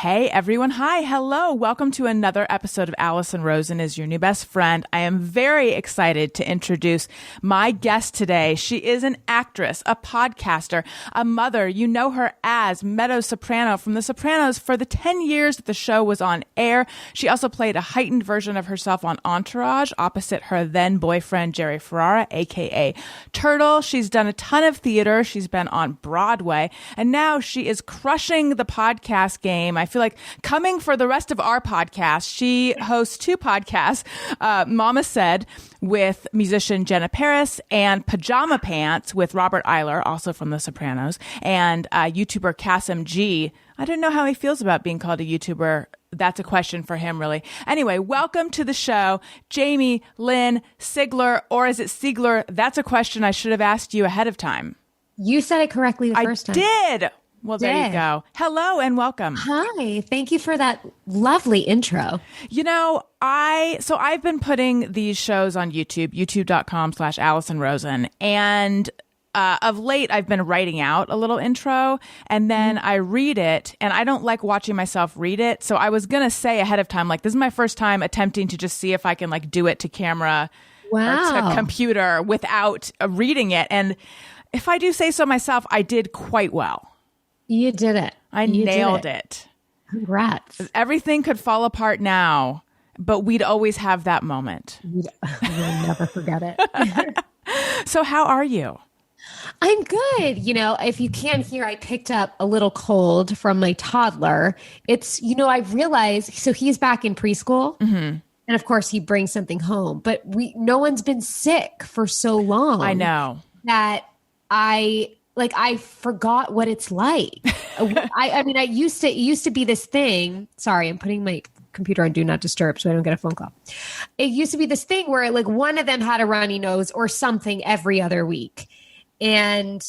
Hey everyone. Hi. Hello. Welcome to another episode of Alison Rosen is your new best friend. I am very excited to introduce my guest today. She is an actress, a podcaster, a mother. You know her as Meadow Soprano from The Sopranos for the 10 years that the show was on air. She also played a heightened version of herself on Entourage opposite her then boyfriend, Jerry Ferrara, aka Turtle. She's done a ton of theater. She's been on Broadway, and now she is crushing the podcast game. I feel like coming for the rest of our podcast. She hosts two podcasts, Mama Said with musician Jenna Paris and Pajama Pants with Robert Iler, also from The Sopranos, and YouTuber Kasim G. I don't know how he feels about being called a YouTuber. That's a question for him, really. Anyway, welcome to the show, Jamie-Lynn Sigler, or is it Sigler? That's a question I should have asked you ahead of time. You said it correctly the first time. I did. Well, there you go. Hello and welcome. Hi. Thank you for that lovely intro. You know, I've been putting these shows on YouTube, youtube.com/Alison Rosen. And of late, I've been writing out a little intro and then I read it, and I don't like watching myself read it. So I was going to say ahead of time, like, this is my first time attempting to just see if I can like do it to camera or to computer without reading it. And if I do say so myself, I did quite well. You did it. I nailed it. Congrats. Everything could fall apart now, but we'd always have that moment. We'll never forget it. So how are you? I'm good. You know, if you can't hear, I picked up a little cold from my toddler. It's, you know, I realized, so he's back in preschool. Mm-hmm. And of course he brings something home, but no one's been sick for so long. I know. That I forgot what it's like. I mean, it used to be this thing. Sorry, I'm putting my computer on do not disturb so I don't get a phone call. It used to be this thing where like one of them had a runny nose or something every other week. And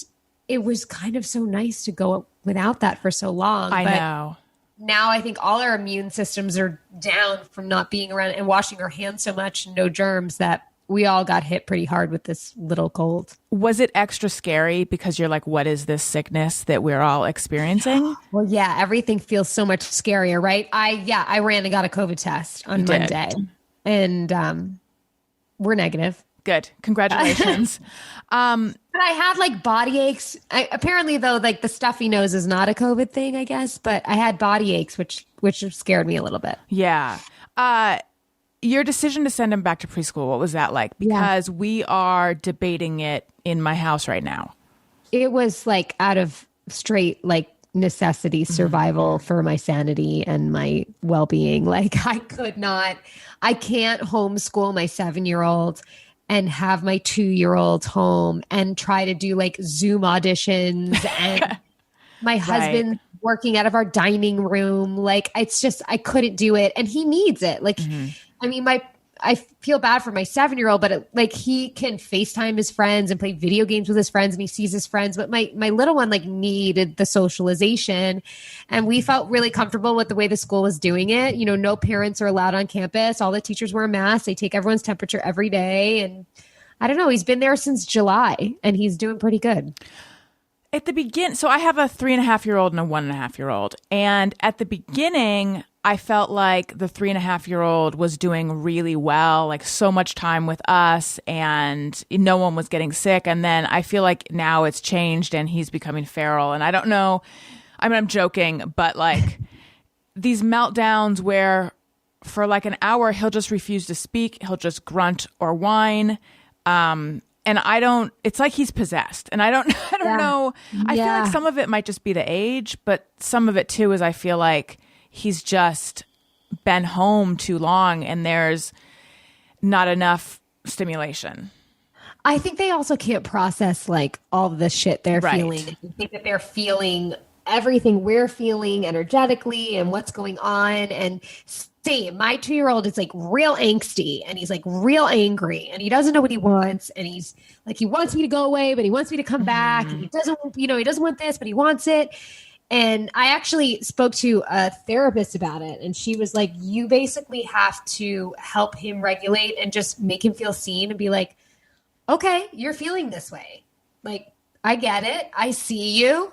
it was kind of so nice to go without that for so long. I know. Now I think all our immune systems are down from not being around and washing our hands so much, no germs, that we all got hit pretty hard with this little cold. Was it extra scary because you're like, what is this sickness that we're all experiencing? Well, yeah, everything feels so much scarier, right? I ran and got a COVID test on Monday, and we're negative. Good. Congratulations. But I had like body aches. Apparently, though, like the stuffy nose is not a COVID thing, I guess. But I had body aches, which scared me a little bit. Yeah. Your decision to send him back to preschool, what was that like? Because we are debating it in my house right now. It was like out of straight like necessity, survival for my sanity and my well-being. Like I can't homeschool my 7-year-old and have my 2-year-old home and try to do like Zoom auditions and my husband working out of our dining room. Like it's just, I couldn't do it. And he needs it. Like, I mean, I feel bad for my 7-year-old, but like he can FaceTime his friends and play video games with his friends and he sees his friends. But my little one like needed the socialization, and we felt really comfortable with the way the school was doing it. You know, no parents are allowed on campus. All the teachers wear masks. They take everyone's temperature every day. And I don't know, he's been there since July and he's doing pretty good. At the beginning, so I have a 3.5-year-old and a 1.5-year-old. And at the beginning, I felt like the 3.5-year-old was doing really well, like so much time with us and no one was getting sick. And then I feel like now it's changed and he's becoming feral. And I don't know, I mean, I'm joking, but like these meltdowns where for like an hour, he'll just refuse to speak. He'll just grunt or whine. And it's like he's possessed. And I don't know. I feel like some of it might just be the age, but some of it too is I feel like he's just been home too long and there's not enough stimulation. I think they also can't process like all the shit they're feeling. I think that they're feeling everything we're feeling energetically and what's going on. And see, my 2-year-old is like real angsty and he's like real angry and he doesn't know what he wants. And he's like, he wants me to go away, but he wants me to come back. And he doesn't want this, but he wants it. And I actually spoke to a therapist about it. And she was like, you basically have to help him regulate and just make him feel seen and be like, okay, you're feeling this way. Like, I get it. I see you.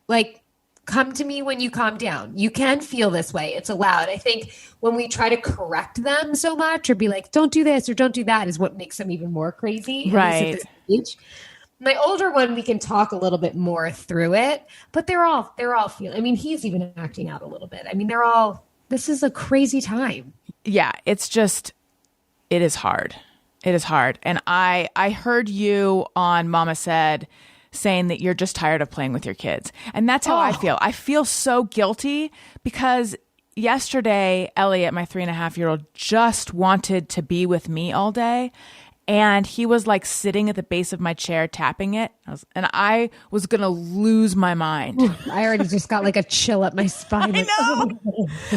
Like, come to me when you calm down. You can feel this way. It's allowed. I think when we try to correct them so much or be like, don't do this or don't do that is what makes them even more crazy. Right. At least at this age. My older one, we can talk a little bit more through it, but they're all feeling, I mean, he's even acting out a little bit. I mean, this is a crazy time. Yeah. It's just, it is hard. It is hard. And I heard you on Mama Said saying that you're just tired of playing with your kids. And that's how I feel. I feel so guilty because yesterday, Elliot, my 3.5-year-old, just wanted to be with me all day. And he was like sitting at the base of my chair, tapping it. I was going to lose my mind. I already just got like a chill up my spine. I know.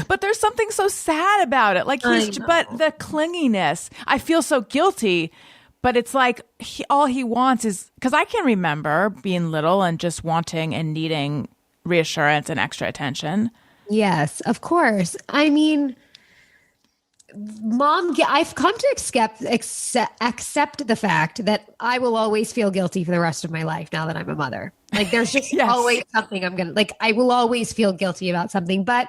But there's something so sad about it. Like but the clinginess, I feel so guilty, but it's like all he wants is, because I can remember being little and just wanting and needing reassurance and extra attention. Yes, of course. I mean, I've come to accept the fact that I will always feel guilty for the rest of my life now that I'm a mother. Like there's just Yes. always something I will always feel guilty about something, but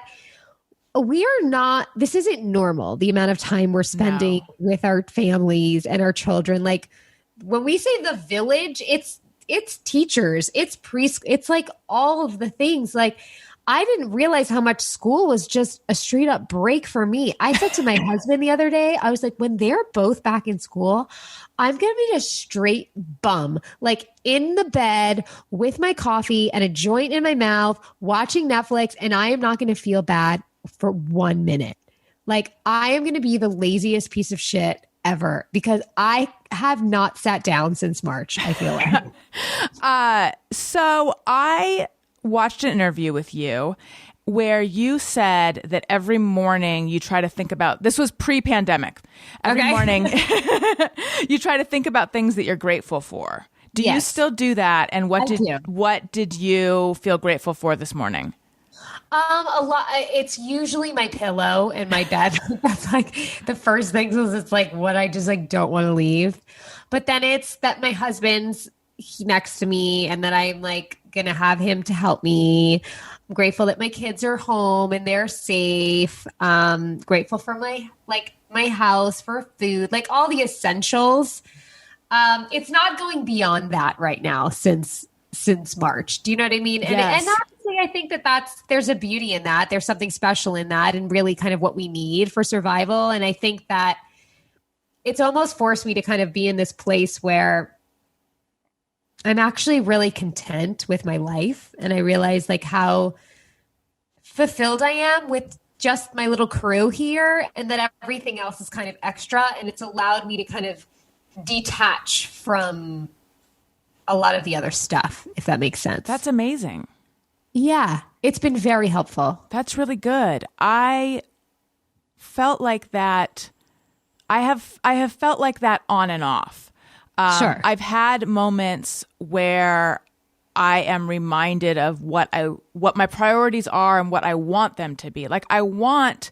this isn't normal. The amount of time we're spending with our families and our children. Like when we say the village, it's teachers, it's preschool, it's like all of the things. Like I didn't realize how much school was just a straight up break for me. I said to my husband the other day, I was like, when they're both back in school, I'm going to be a straight bum, like in the bed with my coffee and a joint in my mouth, watching Netflix. And I am not going to feel bad for 1 minute. Like I am going to be the laziest piece of shit ever because I have not sat down since March, I feel like. So I watched an interview with you where you said that every morning you try to think about, this was pre-pandemic, every morning you try to think about things that you're grateful for. Do you still do that? And what did you feel grateful for this morning? A lot. It's usually my pillow in my bed. That's like the first thing is it's like what I just like don't want to leave. But then it's that my husband's next to me and that I'm like going to have him to help me. I'm grateful that my kids are home and they're safe. Grateful for my house, for food, like all the essentials. It's not going beyond that right now since March. Do you know what I mean? Yes. And honestly, I think there's a beauty in that. There's something special in that and really kind of what we need for survival. And I think that it's almost forced me to kind of be in this place where I'm actually really content with my life. And I realize like how fulfilled I am with just my little crew here and that everything else is kind of extra. And it's allowed me to kind of detach from a lot of the other stuff, if that makes sense. That's amazing. Yeah, it's been very helpful. That's really good. I felt like that. I have felt like that on and off. Sure. I've had moments where I am reminded of what my priorities are and what I want them to be. Like I want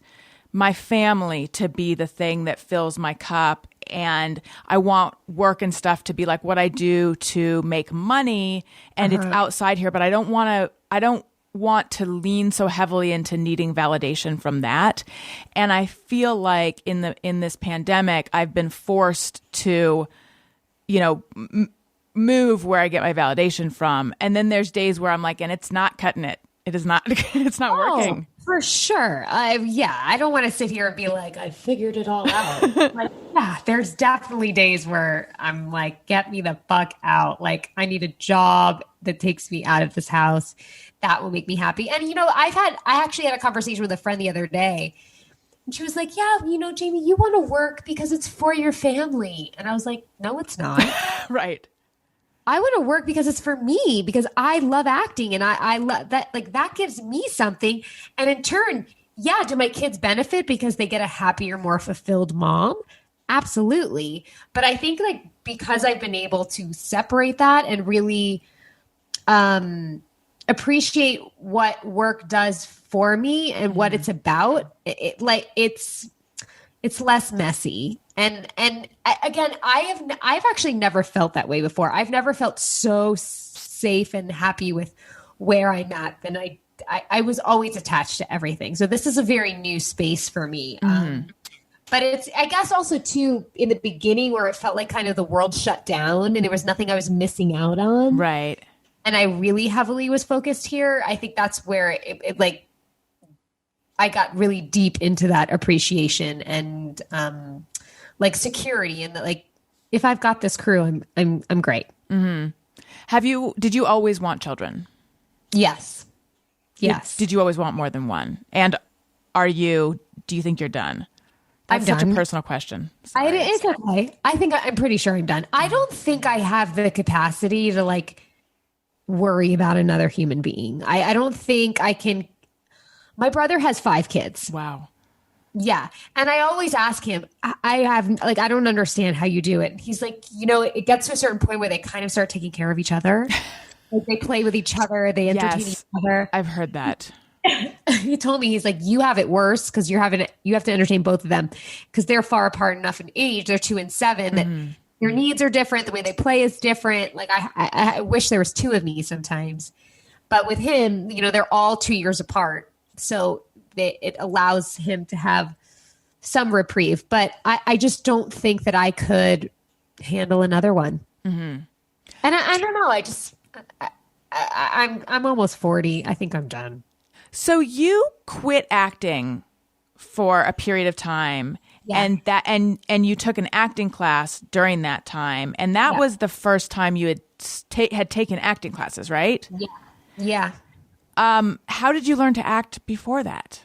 my family to be the thing that fills my cup, and I want work and stuff to be like what I do to make money, and it's outside here, but I don't want to lean so heavily into needing validation from that. And I feel like in this pandemic, I've been forced to move where I get my validation from. And then there's days where I'm like, and it's not cutting it. It is not, it's not working. For sure. I don't want to sit here and be like, I figured it all out. Like, yeah, there's definitely days where I'm like, get me the fuck out. Like I need a job that takes me out of this house. That will make me happy. And, I actually had a conversation with a friend the other day. And she was like, yeah, Jamie, you want to work because it's for your family. And I was like, no, it's not. Right. I want to work because it's for me, because I love acting and I love that. Like that gives me something. And in turn, yeah, do my kids benefit because they get a happier, more fulfilled mom? Absolutely. But I think like because I've been able to separate that and really appreciate what work does for me and what it's about, it's less messy. And again, I've actually never felt that way before. I've never felt so safe and happy with where I'm at than I I was always attached to everything. So this is a very new space for me. But it's, I guess also too, in the beginning where it felt like kind of the world shut down and there was nothing I was missing out on. Right. And I really heavily was focused here. I think that's where it like, I got really deep into that appreciation and like security and like, if I've got this crew, I'm great. Did you always want children? Yes. Yes. Did you always want more than one? And do you think you're done? That's I'm such done. a personal question. It's okay. I think I'm pretty sure I'm done. I don't think I have the capacity to like worry about another human being. I don't think I can. My brother has 5 kids. Wow. Yeah. And I always ask him, I don't understand how you do it. He's like, it gets to a certain point where they kind of start taking care of each other. Like they play with each other. They entertain each other. I've heard that. He told me, he's like, you have it worse because you have to entertain both of them because they're far apart enough in age. They're 2 and 7 that their needs are different. The way they play is different. Like I wish there was 2 of me sometimes, but with him, they're all 2 years apart. So it allows him to have some reprieve, but I just don't think that I could handle another one. And I don't know. I'm almost 40. I think I'm done. So you quit acting for a period of time, and you took an acting class during that time, and that was the first time you had taken acting classes, right? Yeah. How did you learn to act before that?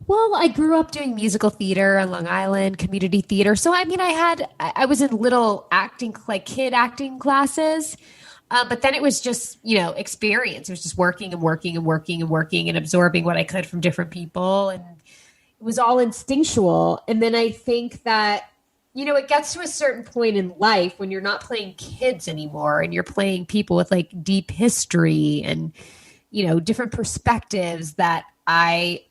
Well, I grew up doing musical theater on Long Island, community theater. So I mean, I was in little acting, like kid acting classes. But then it was just, experience. It was just working and absorbing what I could from different people. And it was all instinctual. And then I think that, it gets to a certain point in life when you're not playing kids anymore and you're playing people with like deep history and, different perspectives that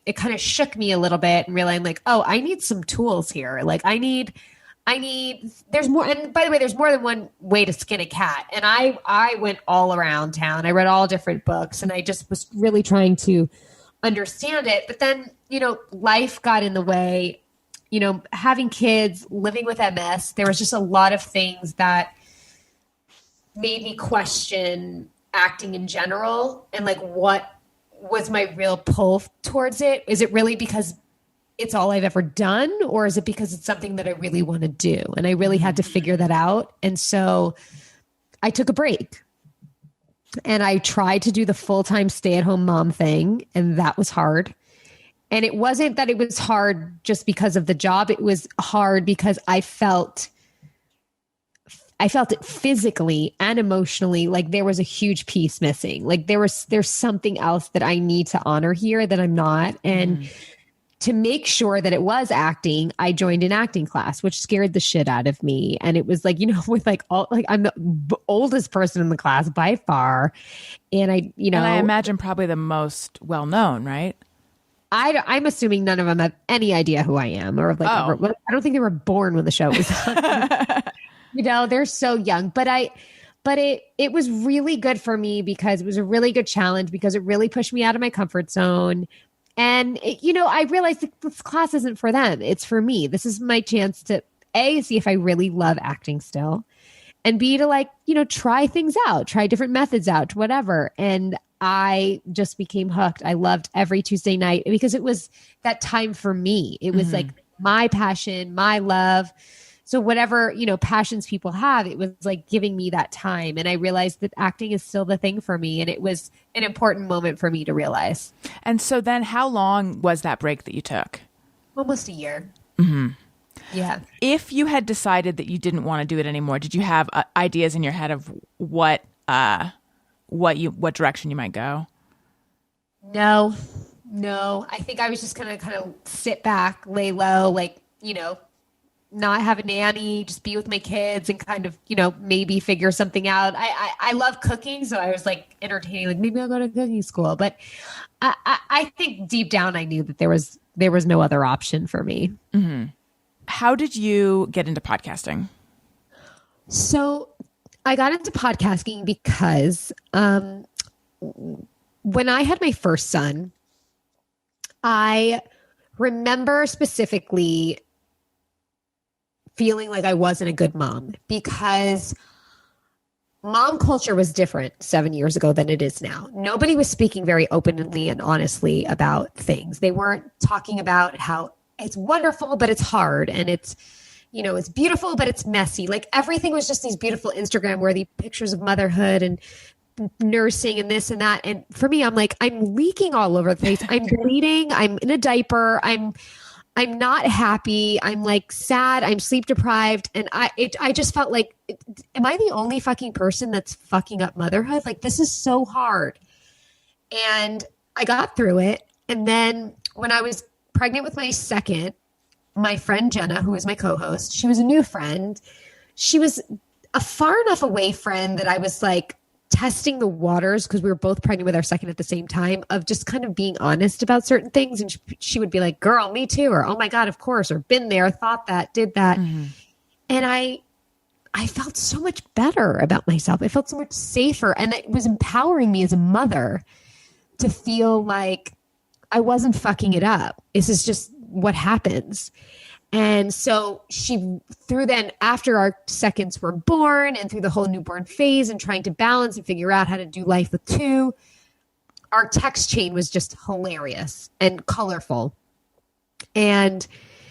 it kind of shook me a little bit and realizing like, oh, I need some tools here. Like there's more, and by the way, there's more than one way to skin a cat. And I went all around town. I read all different books and I just was really trying to understand it. But then, life got in the way, having kids, living with MS, there was just a lot of things that made me question acting in general and like, what was my real pull towards it? Is it really because it's all I've ever done, or is it because it's something that I really want to do? And I really had to figure that out. And so I took a break and I tried to do the full-time stay-at-home mom thing. And that was hard. And it wasn't that it was hard just because of the job. It was hard because I felt it physically and emotionally, like there was a huge piece missing. Like there's something else that I need to honor here that I'm not. And to make sure that it was acting, I joined an acting class, which scared the shit out of me. And it was like, with like I'm the oldest person in the class by far. And I imagine probably the most well-known, right? I'm assuming none of them have any idea who I am or like, I don't think they were born when the show was on. They're so young, but it was really good for me because it was a really good challenge because it really pushed me out of my comfort zone. And, I realized that this class isn't for them. It's for me. This is my chance to A, see if I really love acting still, and B, to try things out, try different methods out, whatever. And I just became hooked. I loved every Tuesday night because it was that time for me. It was like my passion, my love. So whatever, passions people have, it was like giving me that time. And I realized that acting is still the thing for me. And it was an important moment for me to realize. And so then how long was that break that you took? Almost a year. Yeah. If you had decided that you didn't want to do it anymore, did you have ideas in your head of what direction you might go? No. I think I was just going to kind of sit back, lay low, not have a nanny, just be with my kids and kind of, maybe figure something out. I love cooking. So I was like entertaining, like maybe I'll go to cooking school. But I think deep down I knew that there was no other option for me. How did you get into podcasting? So I got into podcasting because when I had my first son, I remember specifically feeling like I wasn't a good mom because mom culture was different 7 years ago than it is now. Nobody was speaking very openly and honestly about things. They weren't talking about how it's wonderful, but it's hard. And it's, you know, it's beautiful, but it's messy. Like everything was just these beautiful Instagram worthy pictures of motherhood and nursing and this and that. And for me, I'm like, I'm leaking all over the place. I'm bleeding. I'm in a diaper. I'm not happy. I'm like sad. I'm sleep deprived. And I just felt like, am I the only fucking person that's fucking up motherhood? Like, this is so hard. And I got through it. And then when I was pregnant with my second, my friend Jenna, who was my co-host, she was a new friend. She was a far enough away friend that I was like testing the waters because we were both pregnant with our second at the same time of just kind of being honest about certain things. And she would be like, girl, me too. Or, oh my God, of course. Or been there, thought that, did that. Mm-hmm. And I felt so much better about myself. I felt so much safer. And it was empowering me as a mother to feel like I wasn't fucking it up. This is just what happens. And so through then, after our seconds were born and through the whole newborn phase and trying to balance and figure out how to do life with two, our text chain was just hilarious and colorful. And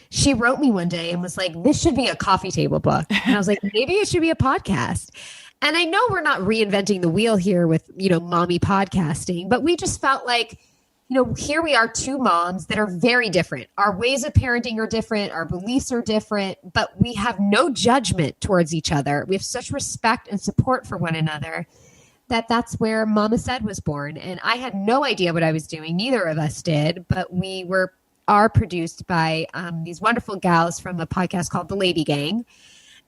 she wrote me one day and was like, this should be a coffee table book. And I was like, maybe it should be a podcast. And I know we're not reinventing the wheel here with, you know, mommy podcasting, but we just felt like, you know, here we are, two moms that are very different. Our ways of parenting are different. Our beliefs are different, but we have no judgment towards each other. We have such respect and support for one another that's where Mama Said was born. And I had no idea what I was doing. Neither of us did, but we are produced by these wonderful gals from a podcast called The Lady Gang.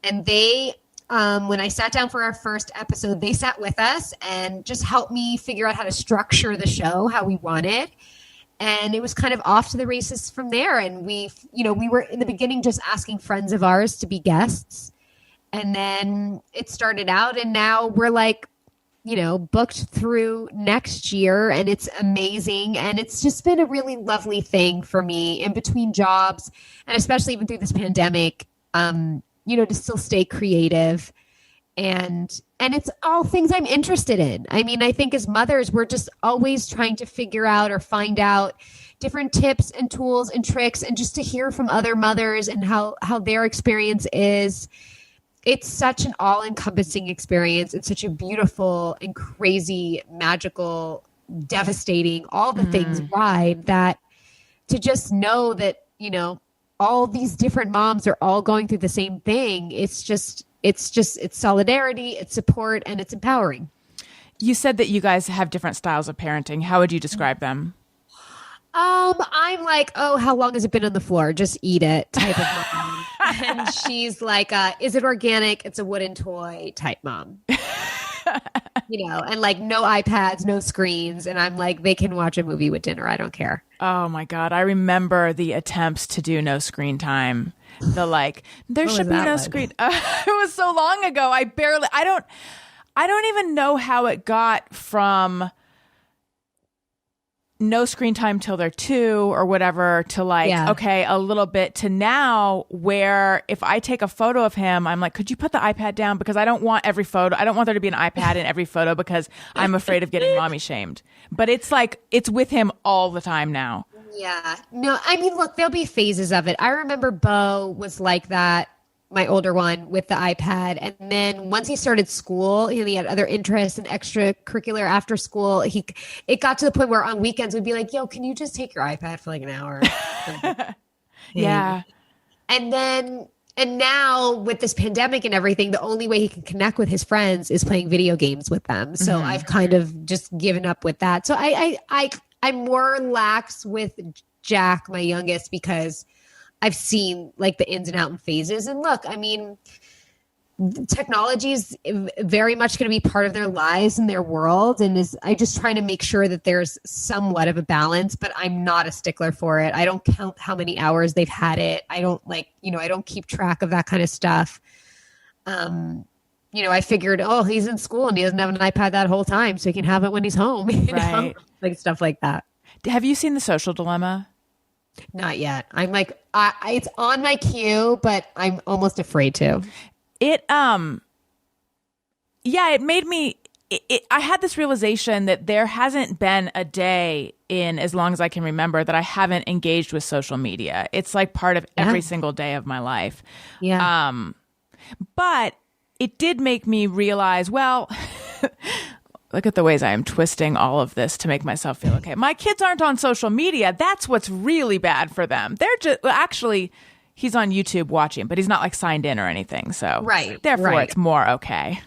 And they, when I sat down for our first episode, they sat with us and just helped me figure out how to structure the show, how we wanted. And it was kind of off to the races from there. And we were in the beginning just asking friends of ours to be guests. And then it started out and now we're like, you know, booked through next year and it's amazing. And it's just been a really lovely thing for me in between jobs and especially even through this pandemic, you know, to still stay creative and it's all things I'm interested in. I mean, I think as mothers, we're just always trying to figure out or find out different tips and tools and tricks and just to hear from other mothers and how their experience is. It's such an all-encompassing experience. It's such a beautiful and crazy, magical, devastating, all the things ride that to just know that, you know, all these different moms are all going through the same thing. It's solidarity, it's support, and it's empowering. You said that you guys have different styles of parenting. How would you describe them? I'm like, oh, how long has it been on the floor? Just eat it type of mom. And she's like, is it organic? It's a wooden toy type mom. You know, and like no iPads, no screens. And I'm like, they can watch a movie with dinner. I don't care. Oh my God. I remember the attempts to do no screen time. The like, there should be no screen. It was so long ago. I don't even know how it got from no screen time till they're 2 or whatever to like, okay, a little bit to now where if I take a photo of him, I'm like, could you put the iPad down? Because I don't want every photo. I don't want there to be an iPad in every photo because I'm afraid of getting mommy shamed. But it's like, it's with him all the time now. Yeah. No, I mean, look, there'll be phases of it. I remember Bo was like that, my older one, with the iPad. And then once he started school, he had other interests and extracurricular after school. It got to the point where on weekends we'd be like, yo, can you just take your iPad for like an hour? Yeah. And now with this pandemic and everything, the only way he can connect with his friends is playing video games with them. So I've kind of just given up with that. So I'm more lax with Jack, my youngest, because I've seen like the ins and outs and phases. And look, I mean, technology is very much going to be part of their lives and their world. And I just try to make sure that there's somewhat of a balance, but I'm not a stickler for it. I don't count how many hours they've had it. I don't I don't keep track of that kind of stuff. I figured, oh, he's in school and he doesn't have an iPad that whole time, so he can have it when he's home. Right. Like stuff like that. Have you seen The Social Dilemma? Not yet. I'm like, it's on my queue, but I'm almost afraid to. It made me. I had this realization that there hasn't been a day in as long as I can remember that I haven't engaged with social media. It's like part of every single day of my life. Yeah. But it did make me realize, well, look at the ways I am twisting all of this to make myself feel okay. My kids aren't on social media. That's what's really bad for them. They're just actually. He's on YouTube watching, but he's not like signed in or anything. So therefore it's more okay.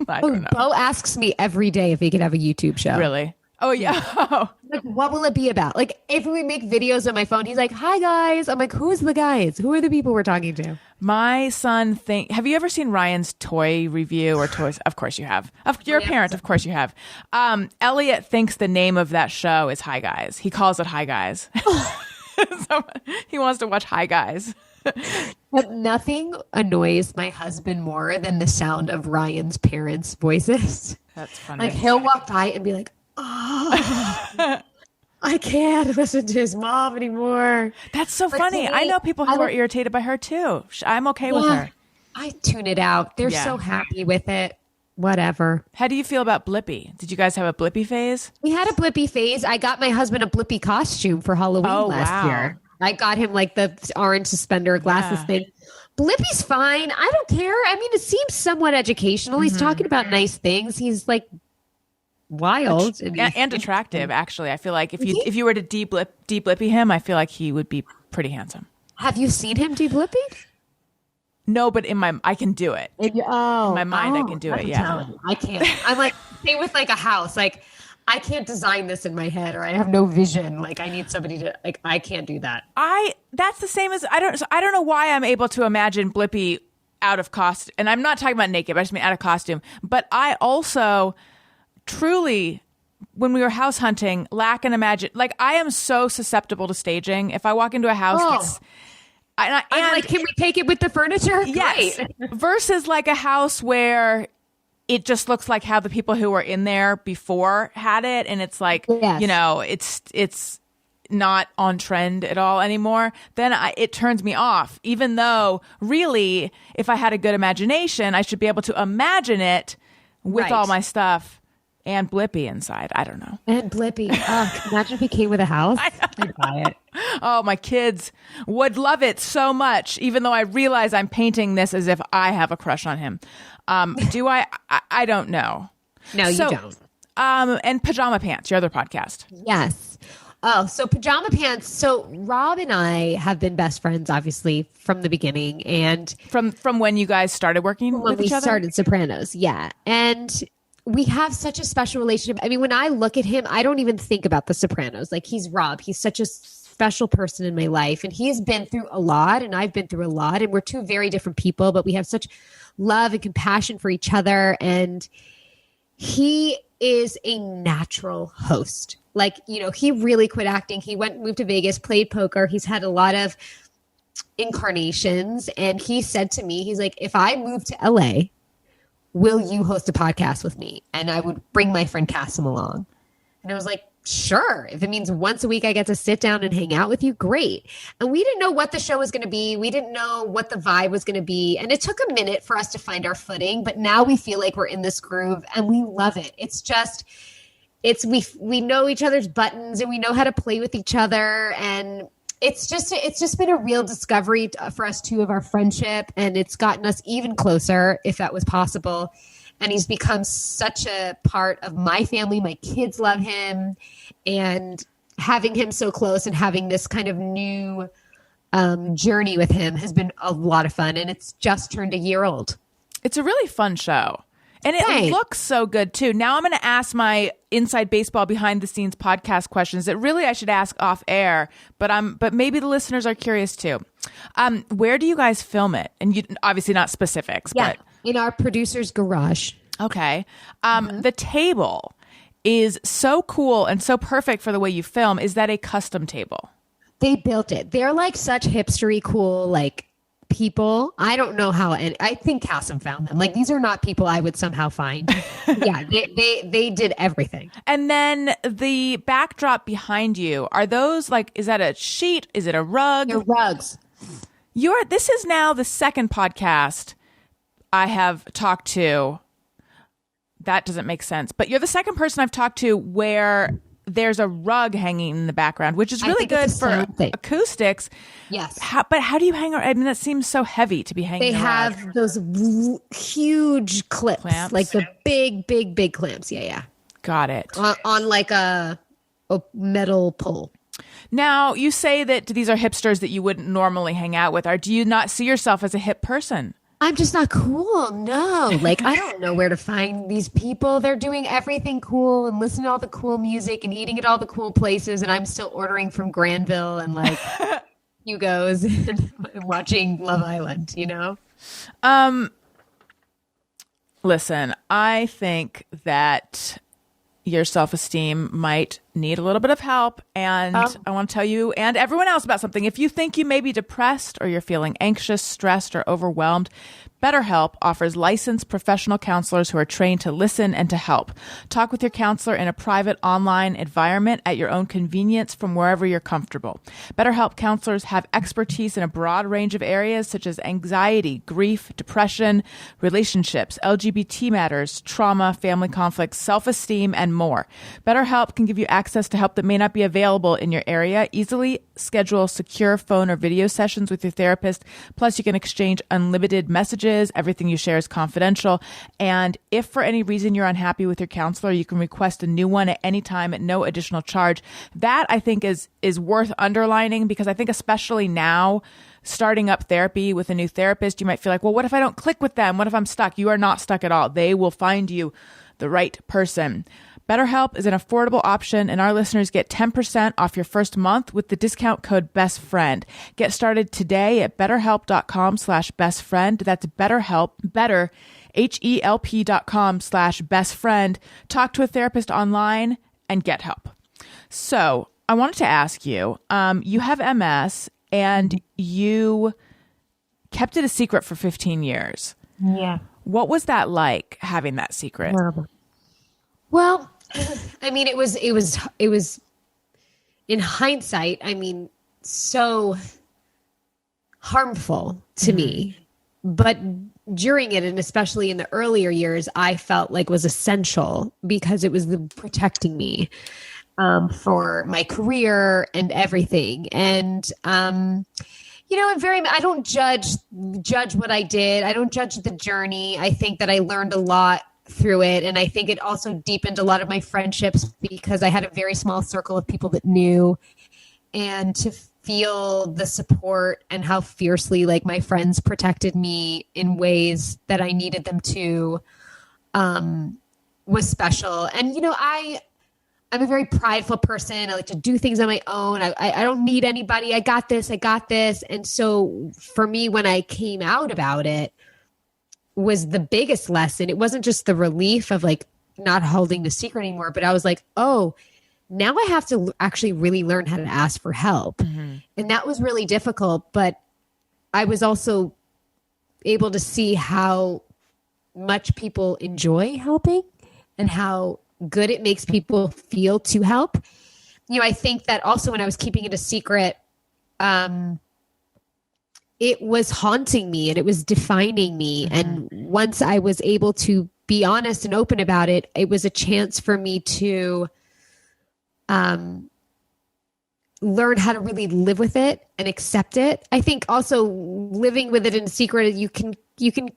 I don't know. Bo asks me every day if he could have a YouTube show. Really? Oh, yeah. Like, what will it be about? Like, if we make videos on my phone, he's like, hi, guys. I'm like, who's the guys? Who are the people we're talking to? My son have you ever seen Ryan's toy review or toys? Of course you have. You're a parent. Of course you have. Elliot thinks the name of that show is Hi Guys. He calls it Hi Guys. So he wants to watch Hi Guys. But nothing annoys my husband more than the sound of Ryan's parents' voices. That's funny. Like, he'll walk by and be like, oh, I can't listen to his mom anymore. That's so funny. I know people who are irritated by her too. I'm okay with her. I tune it out. They're so happy with it. Whatever. How do you feel about Blippi? Did you guys have a Blippi phase? We had a Blippi phase. I got my husband a Blippi costume for Halloween last year. I got him like the orange suspender glasses thing. Blippi's fine. I don't care. I mean, it seems somewhat educational. He's talking about nice things. He's like wild and attractive. Actually, I feel like if you were to de-Blippi him, I feel like he would be pretty handsome. Have you seen him de-Blippied? No, but I can do it. In my mind, I can do it. Yeah, I can't. I'm like, same with like a house. Like, I can't design this in my head, or I have no vision. Like, I need somebody to like. I can't do that. That's the same as I don't know why I'm able to imagine Blippi out of costume, and I'm not talking about naked, but I just mean out of costume. But I also truly, when we were house hunting, lack an imagine. Like, I am so susceptible to staging. If I walk into a house, I'm like, can we take it with the furniture? Yes. Versus like a house where it just looks like how the people who were in there before had it. And it's like, it's not on trend at all anymore. Then it turns me off, even though really, if I had a good imagination, I should be able to imagine it with all my stuff and Blippi inside. I don't know. And Blippi. Imagine if he came with a house. I'd buy it. Oh, my kids would love it so much, even though I realize I'm painting this as if I have a crush on him. Do I? I don't know. No, you don't. And Pajama Pants, your other podcast. Yes. Oh, so Pajama Pants. So Rob and I have been best friends, obviously, from the beginning. And from when you guys started working with each other? When we started Sopranos, yeah. And we have such a special relationship. I mean, when I look at him, I don't even think about the Sopranos. Like, he's Rob. He's such a special person in my life. And he's been through a lot, and I've been through a lot. And we're two very different people, but we have such love and compassion for each other. And he is a natural host. Like, he really quit acting. He moved to Vegas, played poker. He's had a lot of incarnations. And he said to me, he's like, if I move to LA, will you host a podcast with me? And I would bring my friend Cassim along. And I was like, sure. If it means once a week I get to sit down and hang out with you, great. And we didn't know what the show was going to be. We didn't know what the vibe was going to be. And it took a minute for us to find our footing. But now we feel like we're in this groove and we love it. It's just, we know each other's buttons and we know how to play with each other. And it's just been a real discovery for us two of our friendship. And it's gotten us even closer, if that was possible. And he's become such a part of my family. My kids love him. And having him so close and having this kind of new journey with him has been a lot of fun. And it's just turned a year old. It's a really fun show. And it looks so good, too. Now I'm going to ask my Inside Baseball behind the scenes podcast questions that really I should ask off air, but maybe the listeners are curious, too. Where do you guys film it? And you obviously not specifics, but in our producer's garage. Okay. The table is so cool and so perfect for the way you film. Is that a custom table? They built it. They're like such hipstery cool, like people. I don't know how, and I think Cassim found them. Like, these are not people I would somehow find. Yeah, they did everything. And then the backdrop behind you, are those like, is that a sheet? Is it a rug? They're rugs. This is now the second podcast I have talked to. That doesn't make sense. But you're the second person I've talked to where there's a rug hanging in the background, which is really good for acoustics. Yes. But how do you hang? I mean, that seems so heavy to be hanging. They have those huge clamps, like the big clamps. Yeah. Got it. On like a metal pole. Now, you say that these are hipsters that you wouldn't normally hang out with. Or do you not see yourself as a hip person? I'm just not cool. No, like, I don't know where to find these people. They're doing everything cool and listening to all the cool music and eating at all the cool places. And I'm still ordering from Granville and like Hugo's and watching Love Island, you know? Listen, I think that your self-esteem might need a little bit of help. And I want to tell you and everyone else about something. If you think you may be depressed or you're feeling anxious, stressed, or overwhelmed, BetterHelp offers licensed professional counselors who are trained to listen and to help. Talk with your counselor in a private online environment at your own convenience from wherever you're comfortable. BetterHelp counselors have expertise in a broad range of areas such as anxiety, grief, depression, relationships, LGBT matters, trauma, family conflicts, self-esteem, and more. BetterHelp can give you access to help that may not be available in your area. Easily schedule secure phone or video sessions with your therapist. Plus, you can exchange unlimited messages. Everything you share is confidential. And if for any reason you're unhappy with your counselor, you can request a new one at any time at no additional charge. That, I think, is worth underlining, because I think especially now, starting up therapy with a new therapist, you might feel like, well, what if I don't click with them? What if I'm stuck? You are not stuck at all. They will find you the right person. BetterHelp is an affordable option, and our listeners get 10% off your first month with the discount code BESTFRIEND. Get started today at betterhelp.com/bestfriend. That's BetterHelp, better, HELP.com/bestfriend. Talk to a therapist online and get help. So I wanted to ask you, you have MS and you kept it a secret for 15 years. Yeah. What was that like, having that secret? Well, I mean, it was in hindsight, I mean, so harmful to me, but during it, and especially in the earlier years, I felt like was essential because it was protecting me for my career and everything. And, you know, I don't judge what I did. I don't judge the journey. I think that I learned a lot through it. And I think it also deepened a lot of my friendships because I had a very small circle of people that knew, and to feel the support and how fiercely like my friends protected me in ways that I needed them to, was special. And, you know, I'm a very prideful person. I like to do things on my own. I don't need anybody. I got this. And so for me, when I came out about it, was the biggest lesson. It wasn't just the relief of like not holding the secret anymore, but I was like, oh, now I have to actually really learn how to ask for help. Mm-hmm. And that was really difficult, but I was also able to see how much people enjoy helping and how good it makes people feel to help. You know, I think that also when I was keeping it a secret, it was haunting me and it was defining me. Mm-hmm. And once I was able to be honest and open about it, it was a chance for me to learn how to really live with it and accept it. I think also living with it in secret, you can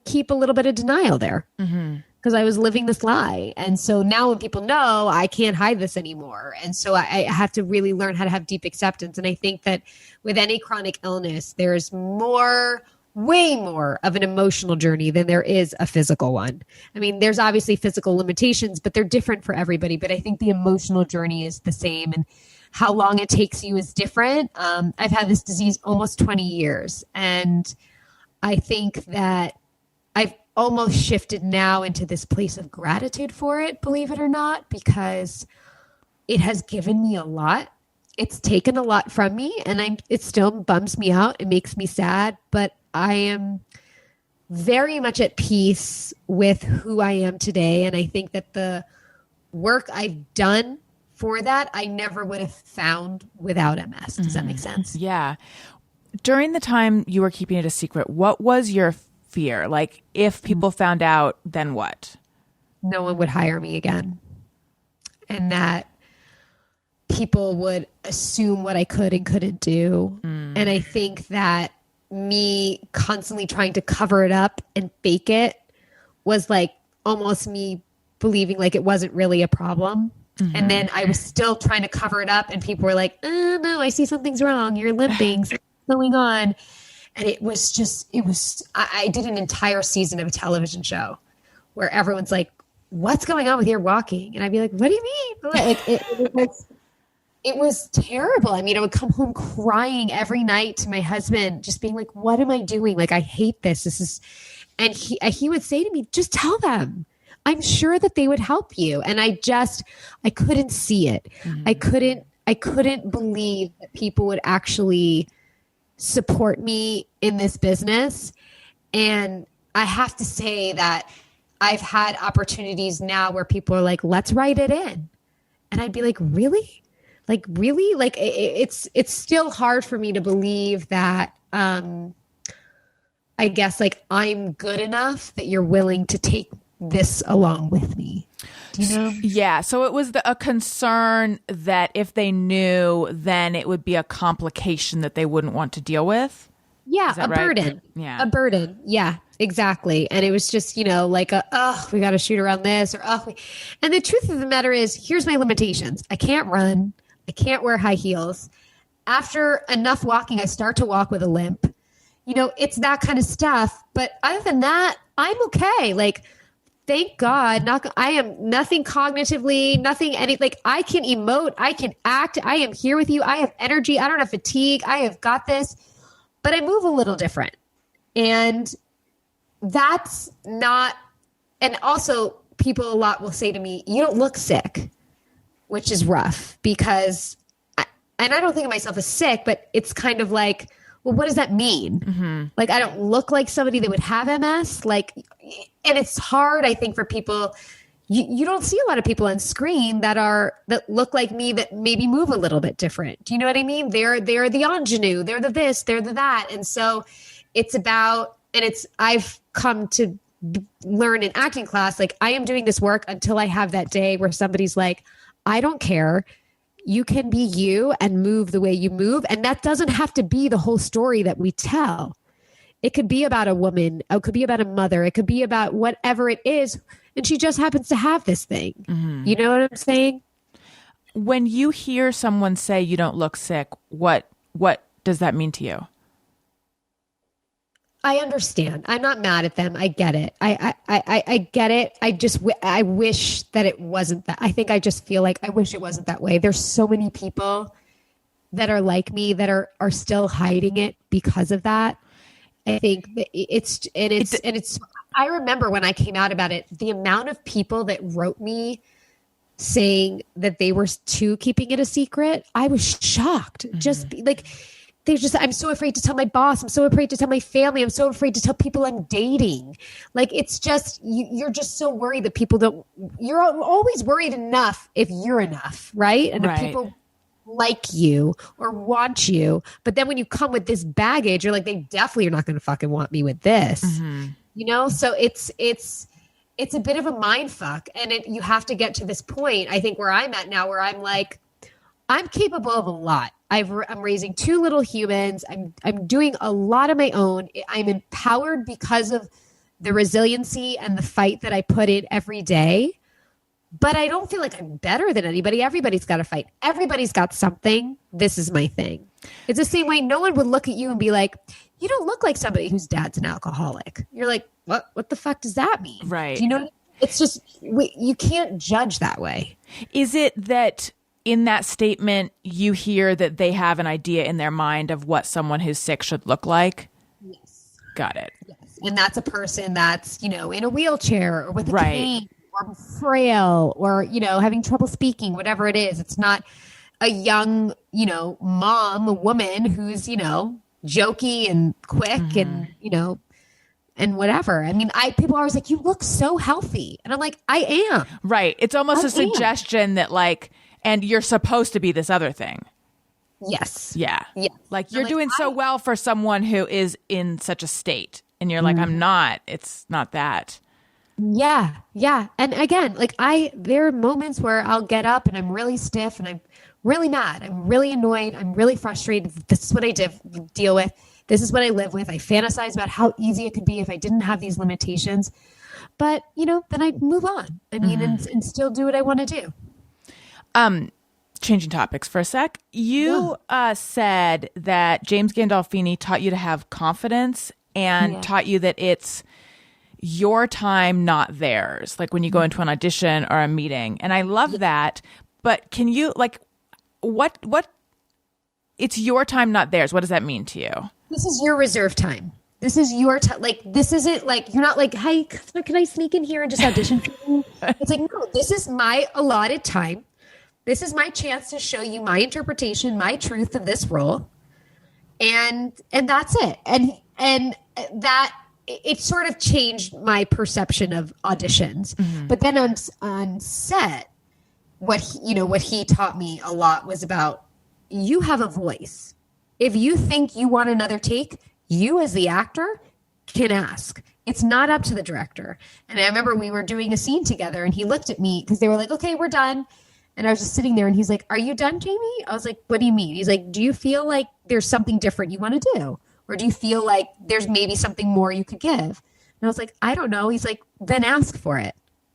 keep a little bit of denial there, because I was living this lie. And so now when people know, I can't hide this anymore. And so I have to really learn how to have deep acceptance. And I think that with any chronic illness, there's way more of an emotional journey than there is a physical one. I mean, there's obviously physical limitations, but they're different for everybody. But I think the emotional journey is the same. And how long it takes you is different. I've had this disease almost 20 years. And I think that I've almost shifted now into this place of gratitude for it, believe it or not, because it has given me a lot. it's taken a lot from me, and it still bums me out. It makes me sad, but I am very much at peace with who I am today. And I think that the work I've done for that, I never would have found without MS. Does that make sense? Yeah. During the time you were keeping it a secret, what was your fear? Like, if people found out, then what? No one would hire me again. And that people would assume what I could and couldn't do. And I think that me constantly trying to cover it up and fake it was like almost me believing like it wasn't really a problem. And then I was still trying to cover it up, and people were like, oh, no, I see something's wrong. You're limping. Something's going on. And I did an entire season of a television show where everyone's like, what's going on with your walking? And I'd be like, what do you mean? Like, it was terrible. I mean, I would come home crying every night to my husband, just being like, what am I doing? Like, I hate this. And he would say to me, just tell them. I'm sure that they would help you. And I couldn't see it. I couldn't believe that people would actually support me in this business. And I have to say that I've had opportunities now where people are like, let's write it in. And I'd be like, really? Like, really? Like, it's still hard for me to believe that, I guess, like, I'm good enough that you're willing to take this along with me. Do you know? Yeah. So it was a concern that if they knew, then it would be a complication that they wouldn't want to deal with. Yeah. A right? burden. Yeah. A burden. Yeah, exactly. And it was just, like we got to shoot around this and the truth of the matter is, here's my limitations. I can't run. I can't wear high heels. After enough walking, I start to walk with a limp. It's that kind of stuff. But other than that, I'm okay. Like, thank God, I am nothing cognitively, I can emote, I can act, I am here with you, I have energy, I don't have fatigue, I have got this, but I move a little different. And that's not, and also people a lot will say to me, you don't look sick, which is rough because, and I don't think of myself as sick, but it's kind of like, well, what does that mean? Like, I don't look like somebody that would have MS. Like, and it's hard, I think, for people. You don't see a lot of people on screen that look like me that maybe move a little bit different. Do you know what I mean? They're the ingenue. They're the this. They're the that. And so it's about, and I've come to learn in acting class. Like, I am doing this work until I have that day where somebody's like, I don't care. You can be you and move the way you move. And that doesn't have to be the whole story that we tell. It could be about a woman. It could be about a mother. It could be about whatever it is. And she just happens to have this thing. You know what I'm saying? When you hear someone say you don't look sick, what does that mean to you? I understand. I'm not mad at them. I get it. I get it. I wish that it wasn't that. I think I just feel like I wish it wasn't that way. There's so many people that are like me that are still hiding it because of that. I think that it's I remember when I came out about it, the amount of people that wrote me saying that they were too keeping it a secret. I was shocked. Just like, I'm so afraid to tell my boss. I'm so afraid to tell my family. I'm so afraid to tell people I'm dating. Like, it's just, you're just so worried that people you're always worried enough if you're enough, right? And if people like you or want you, but then when you come with this baggage, you're like, they definitely are not going to fucking want me with this, So it's a bit of a mind fuck. And you have to get to this point, I think, where I'm at now, where I'm like, I'm capable of a lot. I'm raising 2 little humans. I'm doing a lot of my own. I'm empowered because of the resiliency and the fight that I put in every day. But I don't feel like I'm better than anybody. Everybody's got to fight. Everybody's got something. This is my thing. It's the same way no one would look at you and be like, you don't look like somebody whose dad's an alcoholic. You're like, what the fuck does that mean? Right. Do you know? It's just, you can't judge that way. Is it that in that statement, you hear that they have an idea in their mind of what someone who's sick should look like? Yes. Got it. Yes. And that's a person that's, in a wheelchair or with a cane or frail or, having trouble speaking, whatever it is. It's not, a young, mom, a woman who's, jokey and quick and, and whatever. I mean, people are always like, you look so healthy. And I'm like, I am. Right. It's almost a suggestion that like, and you're supposed to be this other thing. Yes. Yeah. Yeah. Like you're doing so well for someone who is in such a state. And you're like, I'm not. It's not that. Yeah. Yeah. And again, like there are moments where I'll get up and I'm really stiff and I'm really mad. I'm really annoyed. I'm really frustrated. This is what I deal with. This is what I live with. I fantasize about how easy it could be if I didn't have these limitations. But, then I move on. I mean, and still do what I want to do. Changing topics for a sec. You said that James Gandolfini taught you to have confidence and taught you that it's your time, not theirs. Like when you go into an audition or a meeting. And I love that. But can you what it's your time, not theirs. What does that mean to you? This is your reserved time. This is your time. Like, this isn't like, you're not like, hey, can I sneak in here and just audition for you? It's like, no, this is my allotted time. This is my chance to show you my interpretation, my truth of this role. And that's it. And that it sort of changed my perception of auditions. Mm-hmm. But then on set, what he taught me a lot was about, you have a voice. If you think you want another take, you as the actor can ask. It's not up to the director. And I remember we were doing a scene together and he looked at me because they were like, okay, we're done. And I was just sitting there and he's like, are you done, Jamie? I was like, what do you mean? He's like, do you feel like there's something different you want to do? Or do you feel like there's maybe something more you could give? And I was like, I don't know. He's like, then ask for it.